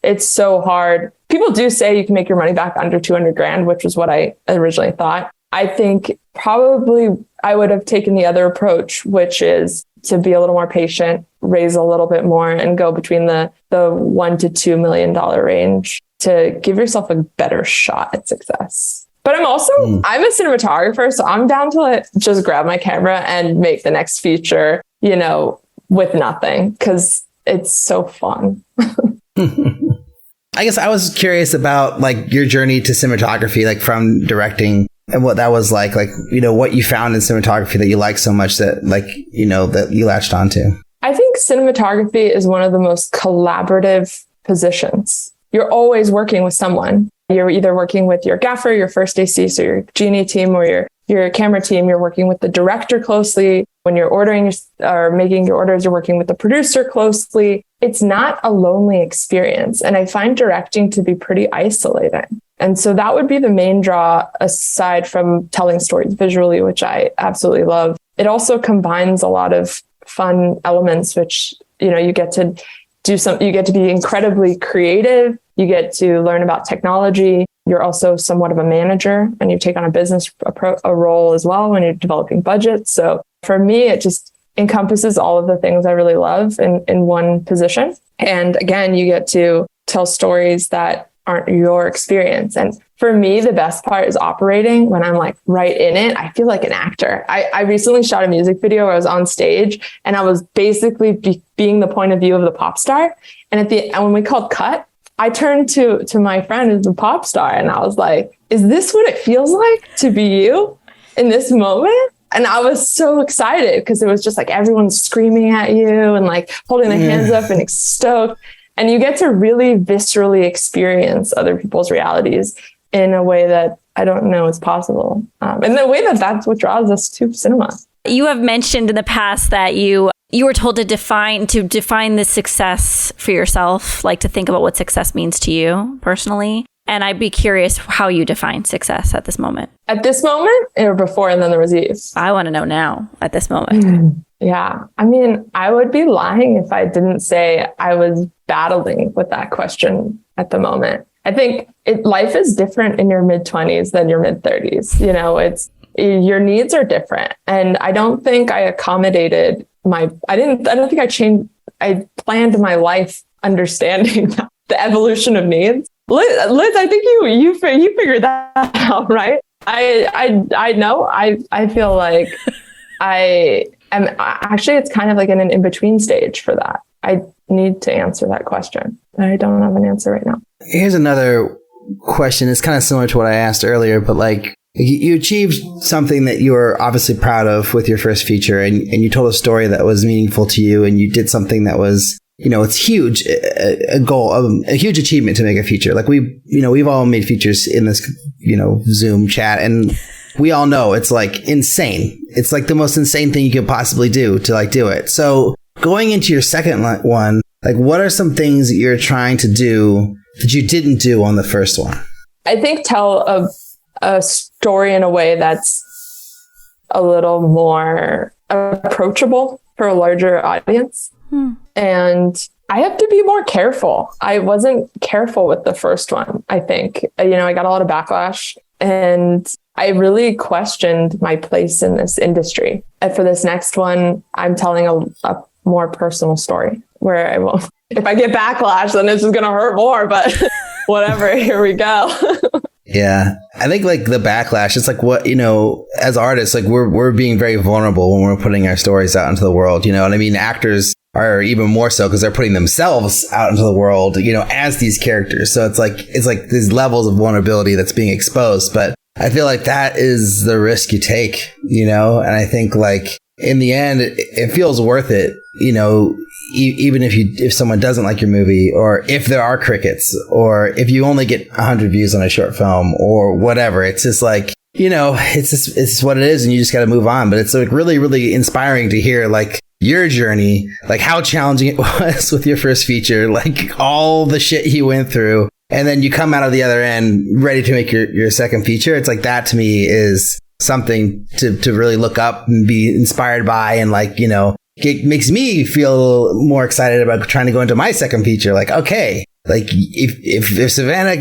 It's so hard. People do say you can make your money back under 200 grand, which was what I originally thought. I think probably I would have taken the other approach, which is to be a little more patient, raise a little bit more, and go between the $1 to $2 million range to give yourself a better shot at success. But I'm a cinematographer, so I'm down to just grab my camera and make the next feature, with nothing, because it's so fun. I guess I was curious about like your journey to cinematography, like from directing, and what that was like, what you found in cinematography that you like so much that that you latched onto. I think cinematography is one of the most collaborative positions. You're always working with someone. You're either working with your gaffer, your first AC, so your genie team, or your camera team. You're working with the director closely. When you're ordering or making your orders, you're working with the producer closely. It's not a lonely experience. And I find directing to be pretty isolating. And so that would be the main draw, aside from telling stories visually, which I absolutely love. It also combines a lot of fun elements, which, you get to do you get to be incredibly creative. You get to learn about technology. You're also somewhat of a manager, and you take on a business a role as well when you're developing budgets. So for me, it just encompasses all of the things I really love in one position. And again, you get to tell stories that aren't your experience. And for me, the best part is operating when I'm like right in it. I feel like an actor. I recently shot a music video where I was on stage and I was basically being the point of view of the pop star. And when we called cut, I turned to my friend who's the pop star and I was like, is this what it feels like to be you in this moment? And I was so excited because it was just like everyone's screaming at you and like holding their hands up and stoked. And you get to really viscerally experience other people's realities in a way that I don't know is possible. And the way that's what draws us to cinema. You have mentioned in the past that you were told to define the success for yourself, like to think about what success means to you personally. And I'd be curious how you define success at this moment. At this moment or before and then there was Eve? I want to know now at this moment. Yeah. I mean, I would be lying if I didn't say I was battling with that question at the moment. I think life is different in your mid-20s than your mid-30s. You know, your needs are different. And I don't think I accommodated I don't think I changed. I planned my life understanding the evolution of needs. Liz, I think you figured that out, right? I know. I feel like I am actually, it's kind of like in an in-between stage for that. I need to answer that question. I don't have an answer right now. Here's another question. It's kind of similar to what I asked earlier, but like you achieved something that you were obviously proud of with your first feature, and you told a story that was meaningful to you, and you did something that was, you know, it's huge, a goal, a huge achievement to make a feature. Like we've all made features in this, you know, Zoom chat, and we all know it's like insane. It's like the most insane thing you could possibly do to like do it. So going into your second one, like what are some things that you're trying to do that you didn't do on the first one? I think tell a story in a way that's a little more approachable for a larger audience. And I have to be more careful. I wasn't careful with the first one. I think, you know, I got a lot of backlash and I really questioned my place in this industry. And for this next one, I'm telling a more personal story where I won't, if I get backlash, then it's just going to hurt more, but whatever, here we go. Yeah. I think like the backlash, it's like what, you know, as artists, like we're being very vulnerable when we're putting our stories out into the world, you know what I mean? Actors are even more so because they're putting themselves out into the world, you know, as these characters. So it's like these levels of vulnerability that's being exposed. But I feel like that is the risk you take, you know, and I think like in the end, it feels worth it, you know, even if someone doesn't like your movie, or if there are crickets, or if you only get 100 views on a short film or whatever. It's just like, you know, it's what it is, and you just got to move on. But it's like really, really inspiring to hear like your journey, like how challenging it was with your first feature, like all the shit you went through, and then you come out of the other end ready to make your second feature. It's like that to me is something to really look up and be inspired by, and like, you know, it makes me feel more excited about trying to go into my second feature. Like, okay, like if Savannah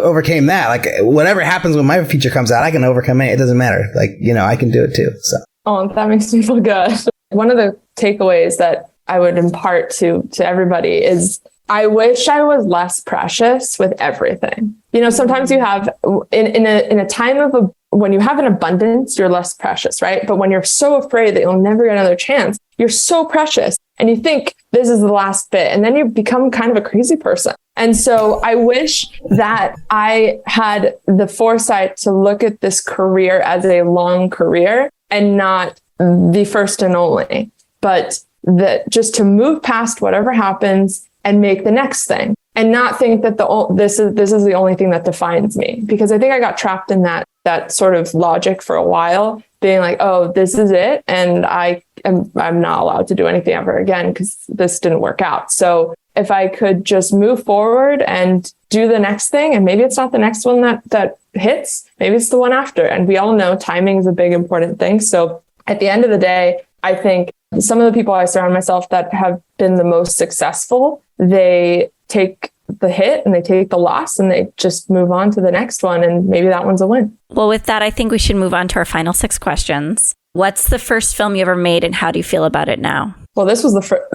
overcame that, like whatever happens when my feature comes out, I can overcome it. It doesn't matter. Like, you know, I can do it too. So. Oh, that makes me feel good. One of the takeaways that I would impart to everybody is I wish I was less precious with everything. You know, sometimes you have in a time of when you have an abundance, you're less precious, right? But when you're so afraid that you'll never get another chance, you're so precious and you think this is the last bit, and then you become kind of a crazy person. And so I wish that I had the foresight to look at this career as a long career and not the first and only, but that just to move past whatever happens and make the next thing, and not think that this is the only thing that defines me. Because I think I got trapped in that sort of logic for a while, being like, oh, this is it, and I'm not allowed to do anything ever again because this didn't work out. So if I could just move forward and do the next thing, and maybe it's not the next one that hits, maybe it's the one after. And we all know timing is a big important thing. So at the end of the day, I think some of the people I surround myself that have been the most successful, they take the hit and they take the loss and they just move on to the next one, and maybe that one's a win. Well, with that, I think we should move on to our final 6 questions. What's the first film you ever made, and how do you feel about it now? Well, this was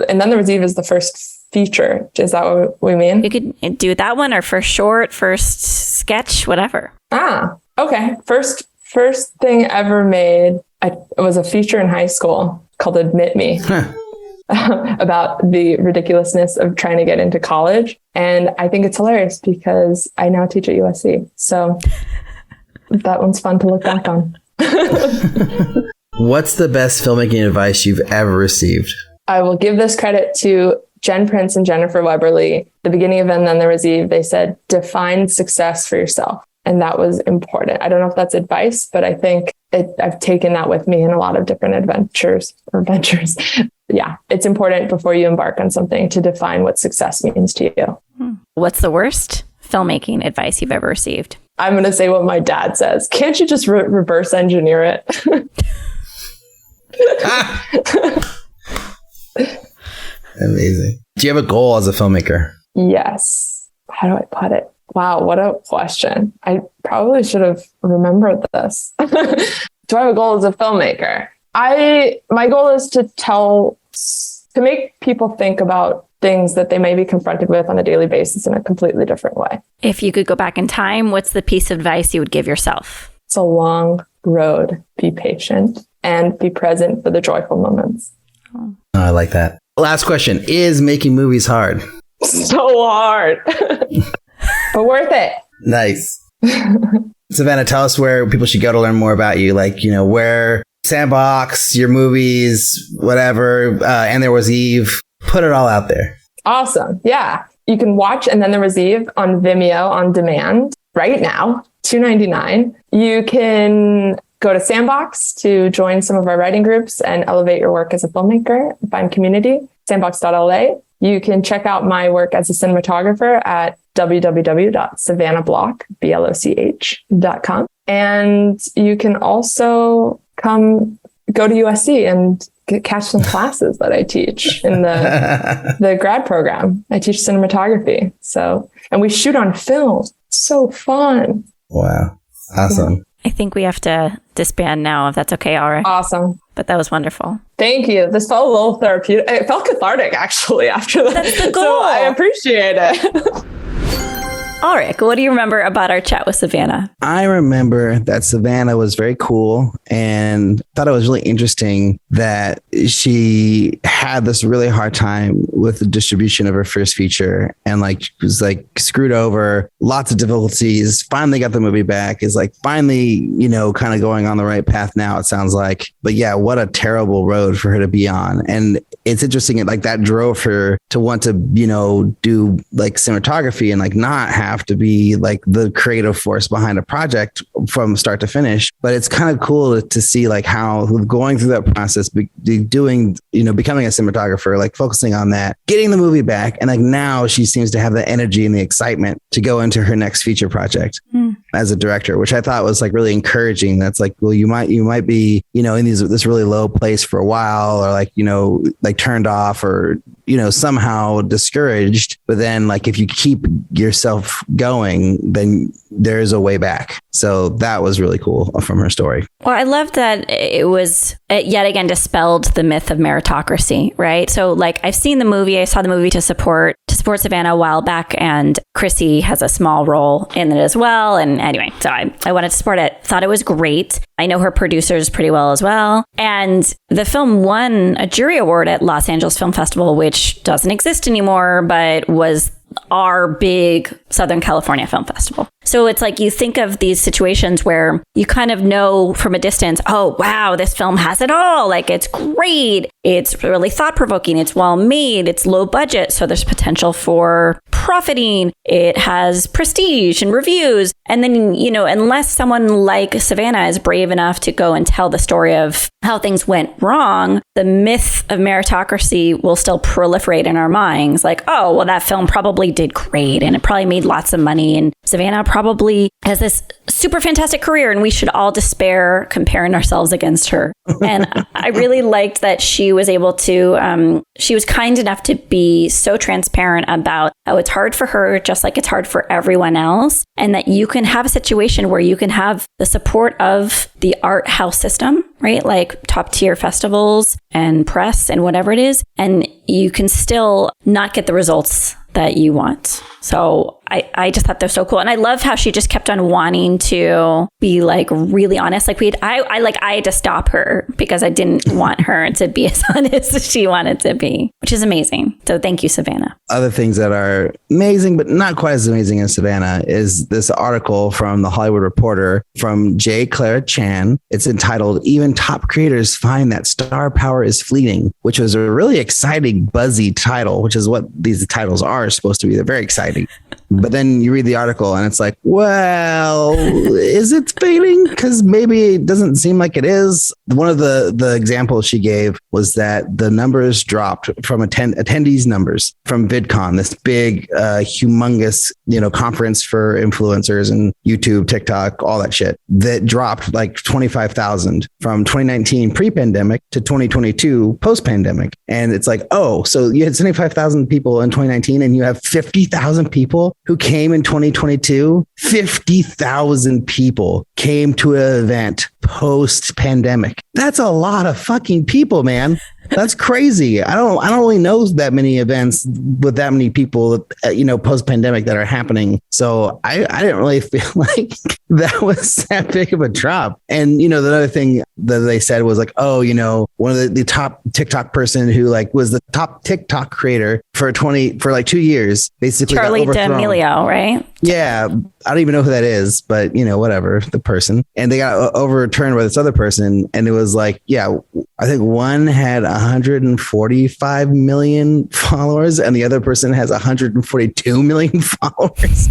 and then there was Eve is the first feature. Is that what we mean? You could do that one, or first short, first sketch, whatever. Okay. First thing ever made, it was a feature in high school called Admit Me. About the ridiculousness of trying to get into college. And I think it's hilarious because I now teach at USC. So that one's fun to look back on. What's the best filmmaking advice you've ever received? I will give this credit to Jen Prince and Jennifer Weberly. The beginning of And Then There Was Eve, they said, define success for yourself. And that was important. I don't know if that's advice, but I think I've taken that with me in a lot of different adventures. Yeah, it's important before you embark on something to define what success means to you. What's the worst filmmaking advice you've ever received? I'm going to say what my dad says. Can't you just reverse engineer it? Amazing. Do you have a goal as a filmmaker? Yes. How do I put it? Wow, what a question. I probably should have remembered this. Do I have a goal as a filmmaker? My goal is to make people think about things that they may be confronted with on a daily basis in a completely different way. If you could go back in time, what's the piece of advice you would give yourself? It's a long road. Be patient and be present for the joyful moments. Oh, I like that. Last question. Is making movies hard? So hard. But worth it. Nice. Savannah, tell us where people should go to learn more about you. Like, where Sandbox, your movies, whatever, And There Was Eve. Put it all out there. Awesome. Yeah. You can watch And Then There Was Eve on Vimeo on demand right now, $2.99. You can go to Sandbox to join some of our writing groups and elevate your work as a filmmaker, find community, sandbox.la. You can check out my work as a cinematographer at www.savannahbloch.com. And you can also go to USC and catch some classes that I teach in the grad program. I teach cinematography. And we shoot on film. So fun. Wow. Awesome. Yeah. I think we have to disband now, if that's okay, Alrik. Awesome. But that was wonderful. Thank you. This felt a little therapeutic. It felt cathartic, actually, after that. That's the goal. So I appreciate it. Alrik, what do you remember about our chat with Savannah? I remember that Savannah was very cool and thought it was really interesting that she had this really hard time with the distribution of her first feature and was screwed over, lots of difficulties, finally got the movie back, is finally, kind of going on the right path now, it sounds like. But yeah, what a terrible road for her to be on. And it's interesting, that drove her to want to, do cinematography and not have to be the creative force behind a project from start to finish. But it's kind of cool to see how going through that process, doing, becoming a cinematographer, focusing on that, getting the movie back. And now she seems to have the energy and the excitement to go into her next feature project as a director, which I thought was really encouraging. That's well, you might be, in this really low place for a while, or turned off, or, somehow discouraged. But then if you keep yourself going, then there's a way back. So that was really cool from her story. Well, I love that it was yet again dispelled the myth of meritocracy, right? So I've seen the movie, I saw the movie to support Savannah a while back, and Chrissy has a small role in it as well. And anyway, so I wanted to support it. Thought it was great. I know her producers pretty well as well. And the film won a jury award at Los Angeles Film Festival, which doesn't exist anymore, but was our big Southern California Film Festival. So it's you think of these situations where you kind of know from a distance, oh, wow, this film has it all. It's great. It's really thought-provoking. It's well made. It's low budget. So there's potential for profiting. It has prestige and reviews. And then, unless someone like Savannah is brave enough to go and tell the story of how things went wrong, the myth of meritocracy will still proliferate in our minds. Oh, well, that film probably did great and it probably made need lots of money. And Savannah probably has this super fantastic career and we should all despair comparing ourselves against her. And I really liked that she was able to, she was kind enough to be so transparent about how it's hard for her, just like it's hard for everyone else. And that you can have a situation where you can have the support of the art house system, right? Like top tier festivals and press and whatever it is. And you can still not get the results that you want. So I just thought they're so cool. And I love how she just kept on wanting to be like really honest. Like I had to stop her because I didn't want her to be as honest as she wanted to be, which is amazing. So thank you, Savannah. Other things that are amazing, but not quite as amazing as Savannah is this article from the Hollywood Reporter from J. Clara Chan. It's entitled, "Even Top Creators Find That Star Power is Fleeting," which was a really exciting, buzzy title, which is what these titles are supposed to be. They're very exciting. But then you read the article and it's like, well, is it fading? Because maybe it doesn't seem like it is. One of the examples she gave was that the numbers dropped from attendees numbers from VidCon, this big, humongous, conference for influencers and YouTube, TikTok, all that shit, that dropped like 25,000 from 2019 pre-pandemic to 2022 post-pandemic. And it's like, oh, so you had 75,000 people in 2019 and you have 50,000 people who came in 2022. 50,000 people came to an event post pandemic. That's a lot of fucking people, man. That's crazy. I don't really know that many events with that many people, post pandemic that are happening. So I didn't really feel like that was that big of a drop. And, the other thing that they said was like, oh, one of the top TikTok person who like was the top TikTok creator for 2 years, basically. Charlie D'Amelio, right? Yeah. I don't even know who that is, but whatever, the person. And they got overturned by this other person. And it was like, yeah, I think one had 145 million followers and the other person has 142 million followers.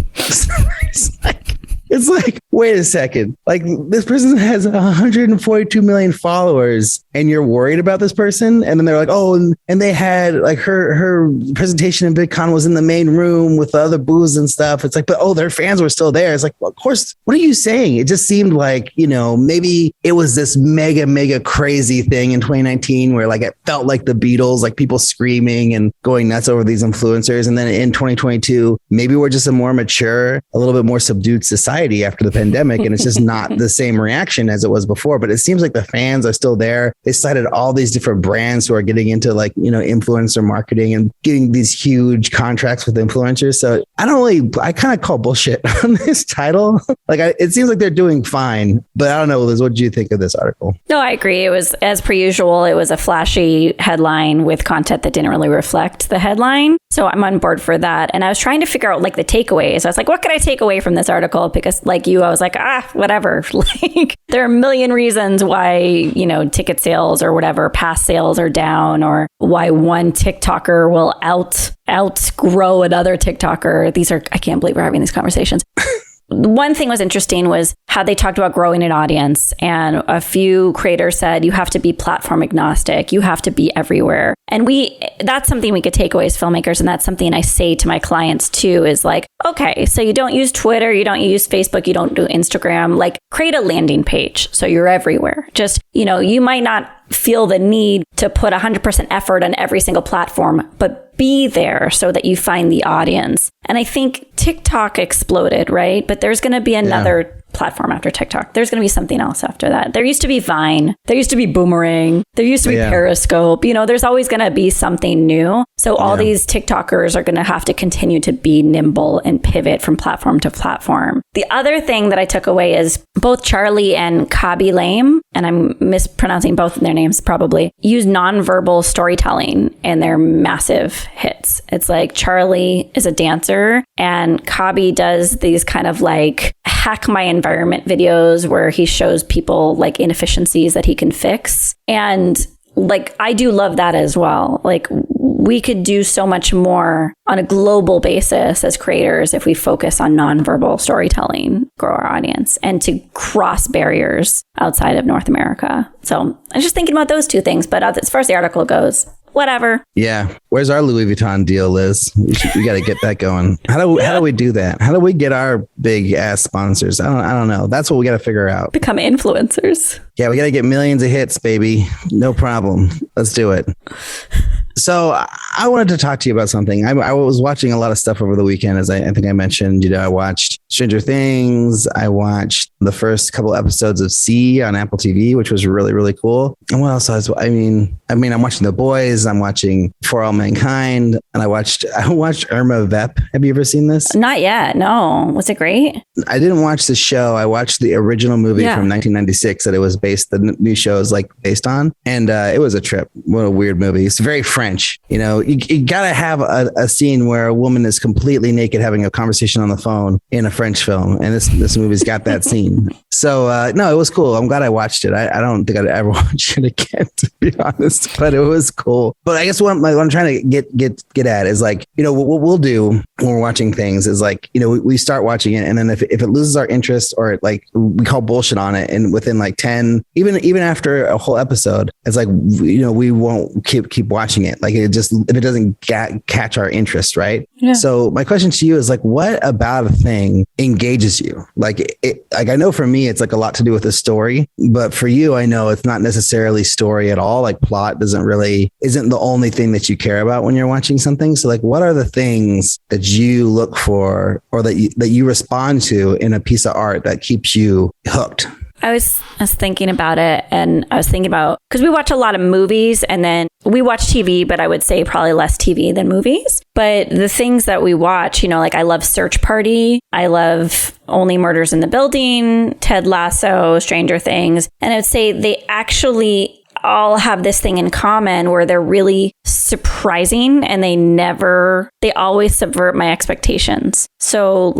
It's like, wait a second. Like this person has 142 million followers and you're worried about this person. And then they're like, oh, and they had like her presentation in VidCon was in the main room with the other booths and stuff. It's like, but their fans were still there. It's like, well, of course, what are you saying? It just seemed like, maybe it was this mega crazy thing in 2019 where like it felt like the Beatles, like people screaming and going nuts over these influencers. And then in 2022, maybe we're just a more mature, a little bit more subdued society after the pandemic, and it's just not the same reaction as it was before. But it seems like the fans are still there. They cited all these different brands who are getting into like, influencer marketing and getting these huge contracts with influencers. So I kind of call bullshit on this title. It seems like they're doing fine, but I don't know, Liz, what did you think of this article? No, I agree. It was, as per usual, it was a flashy headline with content that didn't really reflect the headline. So I'm on board for that. And I was trying to figure out like the takeaways. I was like, what could I take away from this article? Because like you, I was like, whatever. Like there are a million reasons why, ticket sales or whatever, pass sales are down, or why one TikToker will outgrow another TikToker. I can't believe we're having these conversations. One thing was interesting was how they talked about growing an audience. And a few creators said, you have to be platform agnostic. You have to be everywhere. And that's something we could take away as filmmakers. And that's something I say to my clients too, is like, okay, so you don't use Twitter, you don't use Facebook, you don't do Instagram, like create a landing page. So you're everywhere. Just, you might not feel the need to put 100% effort on every single platform, but be there so that you find the audience. And I think TikTok exploded, right? But there's going to be another platform after TikTok. There's going to be something else after that. There used to be Vine. There used to be Boomerang. There used to be Periscope. There's always going to be something new. So all these TikTokers are going to have to continue to be nimble and pivot from platform to platform. The other thing that I took away is both Charlie and Kabi Lame, and I'm mispronouncing both of their names probably, use nonverbal storytelling in their massive hits. It's like Charlie is a dancer and Kabi does these kind of like hack my environment videos where he shows people like inefficiencies that he can fix. And like, I do love that as well. Like we could do so much more on a global basis as creators if we focus on nonverbal storytelling, grow our audience, and to cross barriers outside of North America. So I was just thinking about those two things. But as far as the article goes, whatever. Yeah. Where's our Louis Vuitton deal, Liz? We got to get that going. How do we do that? How do we get our big ass sponsors? I don't know. That's what we got to figure out. Become influencers. Yeah, we got to get millions of hits, baby. No problem. Let's do it. So I wanted to talk to you about something. I was watching a lot of stuff over the weekend, as I think I mentioned. I watched Stranger Things. I watched the first couple episodes of C on Apple TV, which was really, really cool. And what else? I'm watching The Boys. I'm watching For All Mankind, and I watched Irma Vep. Have you ever seen this? Not yet. No. Was it great? I didn't watch the show. I watched the original movie from 1996 that it was based. The new show is based on, and it was a trip. What a weird movie. It's very French. You gotta have a scene where a woman is completely naked having a conversation on the phone in a French film, and this movie's got that scene. So no, it was cool. I'm glad I watched it. I don't think I'd ever watch it again, to be honest, but it was cool. But I guess what I'm trying to get at is what we'll do when we're watching things is we start watching it, and then if it loses our interest or we call bullshit on it, and within 10, even after a whole episode, it's we won't keep watching it. If it doesn't catch our interest, right? Yeah. So my question to you is what about a thing engages you? I know for me, it's a lot to do with the story, but for you, I know it's not necessarily story at all. Plot isn't the only thing that you care about when you're watching something. So what are the things that you look for or that you respond to in a piece of art that keeps you hooked? I was thinking about it, and I was thinking about, because we watch a lot of movies, and then we watch TV, but I would say probably less TV than movies. But the things that we watch, I love Search Party. I love Only Murders in the Building, Ted Lasso, Stranger Things. And I would say they actually all have this thing in common where they're really surprising, and they always subvert my expectations. So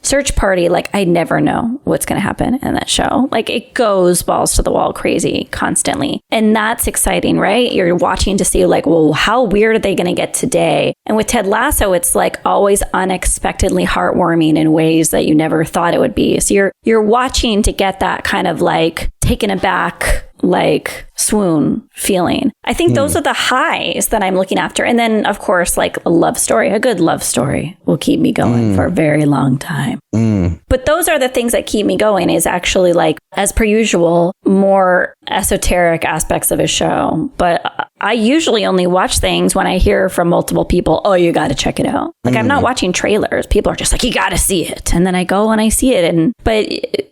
Search Party, I never know what's going to happen in that show. It goes balls to the wall crazy constantly. And that's exciting, right? You're watching to see well, how weird are they going to get today? And with Ted Lasso, it's always unexpectedly heartwarming in ways that you never thought it would be. So you're watching to get that kind of taken aback, swoon feeling. I think those are the highs that I'm looking after. And then, of course, a love story, a good love story will keep me going for a very long time. But those are the things that keep me going, is actually as per usual, more esoteric aspects of a show. But I usually only watch things when I hear from multiple people, oh, you got to check it out. I'm not watching trailers. People are just you got to see it. And then I go and I see it. But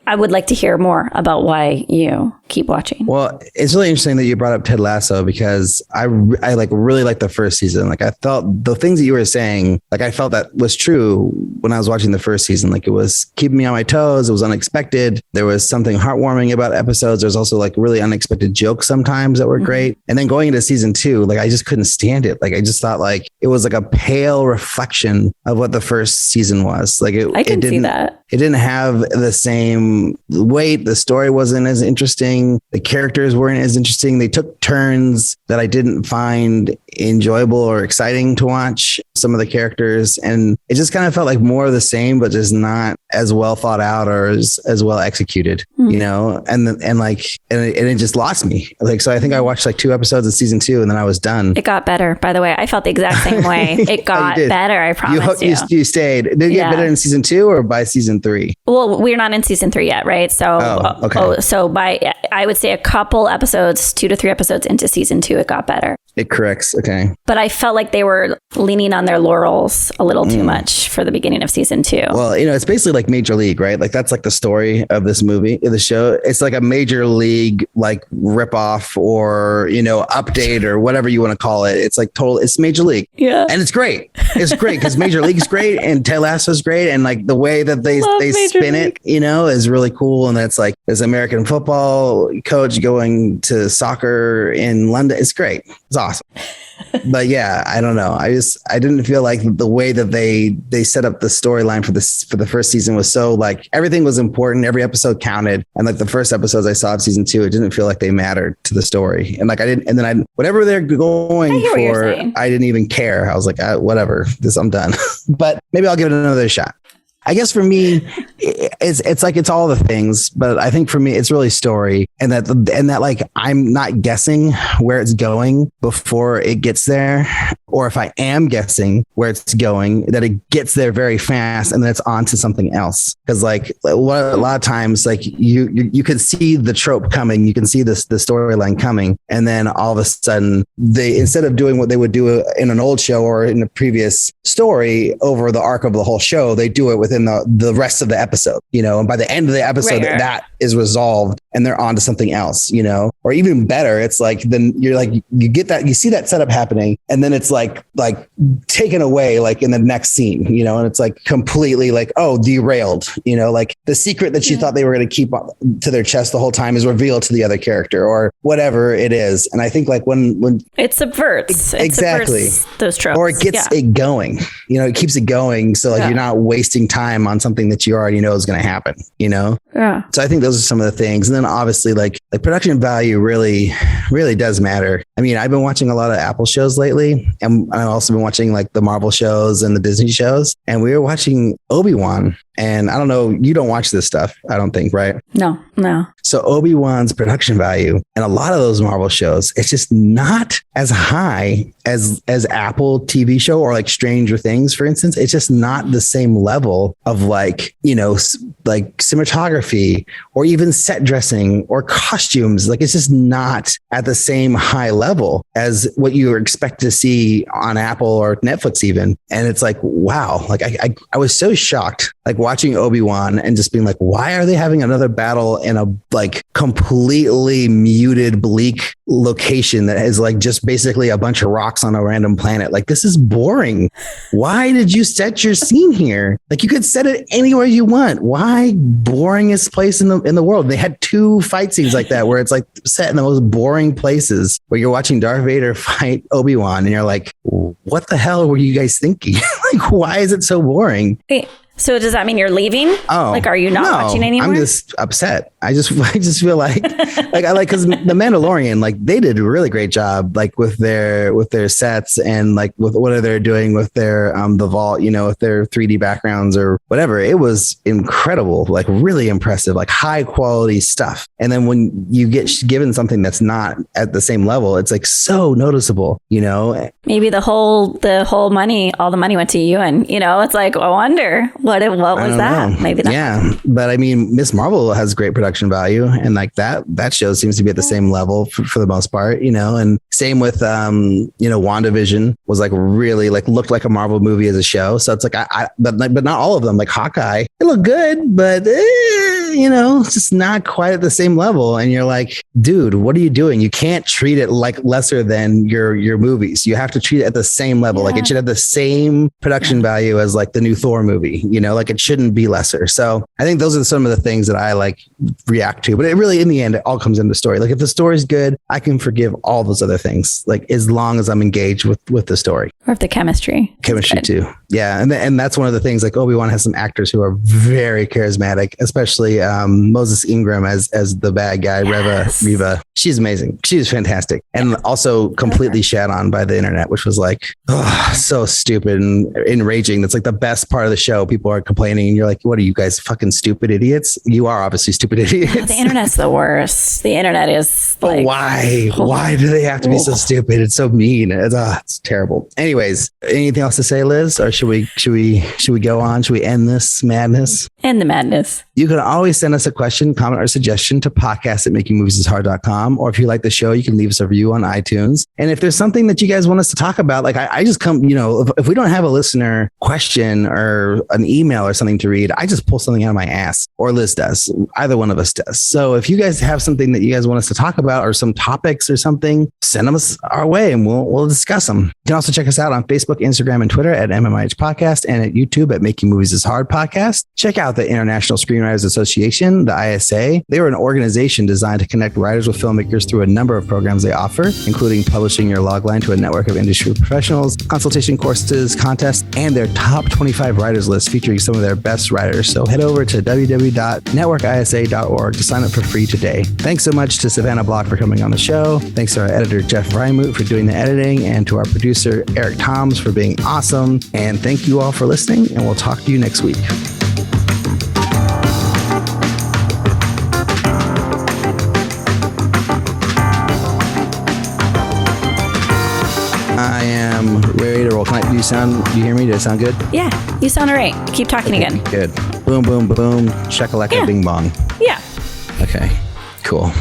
I would like to hear more about why you keep watching. Well, it's really interesting that you brought up Ted Lasso, because I really liked the first season. I felt the things that you were saying, I felt that was true when I was watching the first season. It was keeping me on my toes. It was unexpected. There was something heartwarming about episodes. There's also really unexpected jokes sometimes that were great. And then going into season 2, I just couldn't stand it. I just thought it was a pale reflection of what the first season was. I can see that. It didn't have the same weight. The story wasn't as interesting. The characters weren't as interesting. They took turns that I didn't find enjoyable or exciting to watch, some of the characters. And it just kind of felt like more of the same, but just not as well thought out or as well executed, and it just lost me. So I think I watched 2 episodes of season 2 and then I was done. It got better, by the way. I felt the exact same way. It got better. I promise you. You stayed. Did it get better in season 2 or by season 3? Well, we're not in season 3 yet, right? So, so I would say a couple episodes, 2 to 3 episodes into season 2, it got better. It corrects. Okay. But I felt like they were leaning on their laurels a little too much for the beginning of season 2. Well, it's basically like Major League, right? That's the story of this movie, of the show. It's a Major League, ripoff or, update or whatever you want to call it. It's it's Major League. Yeah. And it's great. It's great because Major League's great and Ted Lasso's great. And the way that they spin it, is really cool. And that's this American football coach going to soccer in London. It's great. It's awesome. But yeah, I don't know. I didn't feel like the way that they set up the storyline for the first season was so everything was important. Every episode counted. And the first episodes I saw of season 2, it didn't feel like they mattered to the story. And whatever they're going for, I didn't even care. I was whatever, I'm done. But maybe I'll give it another shot. I guess for me, it's all the things, but I think for me, it's really story. and that like I'm not guessing where it's going before it gets there, or if I am guessing where it's going, that it gets there very fast and then it's on to something else. Because like a lot of times, like you can see the trope coming, you can see the storyline coming, and then all of a sudden they, instead of doing what they would do in an old show or in a previous story over the arc of the whole show, they do it within the rest of the episode, you know, and by the end of the episode, that is resolved and they're on to something else, you know, or even better, it's like, then you're like, you get that, you see that setup happening, and then it's like taken away, like in the next scene, you know, and it's like completely like, oh, derailed, you know, like the secret that you thought they were going to keep to their chest the whole time is revealed to the other character or whatever it is. And I think like when it subverts, exactly those tropes, or it gets it going, you know, it keeps it going. So like you're not wasting time on something that you already know is going to happen, you know? Yeah. So I think those are some of the things. And then obviously like production value really does matter. I mean, I've been watching a lot of Apple shows lately, and I've also been watching like the Marvel shows and the Disney shows, and we were watching Obi-Wan. And I don't know, you don't watch this stuff, I don't think, right? No. So Obi-Wan's production value and a lot of those Marvel shows, it's just not as high as Apple TV show or like Stranger Things, for instance. It's just not the same level of like, you know, like cinematography or even set dressing or costumes. Like it's just not at the same high level as what you expect to see on Apple or Netflix even. And it's like, wow, like I was so shocked, like watching Obi-Wan and just being like, why are they having another battle in a like completely muted, bleak location that is like just basically a bunch of rocks on a random planet? Like, this is boring. Why did you set your scene here? Like, you could set it anywhere you want. Why boringest place in the world? They had 2 fight scenes like that where it's like set in the most boring places where you're watching Darth Vader fight Obi-Wan and you're like, what the hell were you guys thinking? Like, why is it so boring? Wait. So does that mean you're leaving? Oh, like, are you not watching anymore? I'm just upset. I just feel like, because The Mandalorian, like they did a really great job, like with their sets and like with what they're doing with their, the vault, you know, with their 3D backgrounds or whatever. It was incredible, like really impressive, like high quality stuff. And then when you get given something that's not at the same level, it's like so noticeable, you know? Maybe the whole money, all the money went to you, and you know, it's like, I wonder what was that? Know. Maybe that. Yeah, but I mean, Miss Marvel has great production value, and like that show seems to be at the same level for the most part, you know. And same with you know, WandaVision was like really like looked like a Marvel movie as a show. So it's like but not all of them. Like Hawkeye, it looked good, but you know, it's just not quite at the same level. And you're like, dude, what are you doing? You can't treat it like lesser than your movies. You have to treat it at the same level. Yeah. Like it should have the same production value as like the new Thor movie, you know, like it shouldn't be lesser. So I think those are some of the things that I like react to, but it really, in the end, it all comes into the story. Like if the story's good, I can forgive all those other things, like as long as I'm engaged with the story. Or if the chemistry too. Yeah. And that's one of the things, like Obi-Wan has some actors who are very charismatic, especially Moses Ingram as the bad guy, Reva. She's amazing. She's fantastic. And also completely shat on by the internet, which was like, so stupid and enraging. That's like the best part of the show. People are complaining and you're like, what are you guys, fucking stupid idiots? You are obviously stupid idiots. Oh, the internet's the worst. The internet is like, why do they have to be so stupid? It's so mean. It's terrible. Anyways, anything else to say, Liz? Or should we go on? Should we end this madness? End the madness. You can always send us a question, comment, or suggestion to podcast@makingmoviesishard.com. Or if you like the show, you can leave us a review on iTunes. And if there's something that you guys want us to talk about, like I just come, you know, if we don't have a listener question or an email or something to read, I just pull something out of my ass, or Liz does. Either one of us does. So if you guys have something that you guys want us to talk about or some topics or something, send them our way and we'll discuss them. You can also check us out on Facebook, Instagram, and Twitter at MMIH Podcast, and at YouTube at Making Movies is Hard Podcast. Check out the International Screenwriters Association, the ISA. They are an organization designed to connect writers with filmmakers through a number of programs they offer, including publishing your logline to a network of industry professionals, consultation courses, contests, and their top 25 writers list featuring some of their best writers. So head over to www.networkisa.org to sign up for free today. Thanks so much to Savannah Bloch for coming on the show. Thanks to our editor, Jeff Reimuth, for doing the editing, and to our producer, Eric Toms, for being awesome. And thank you all for listening, and we'll talk to you next week. you hear me? Did it sound good? Yeah, you sound all right. Keep talking again. Good. Boom, boom, boom. Shakalaka, Yeah. bing bong. Yeah. Okay, cool.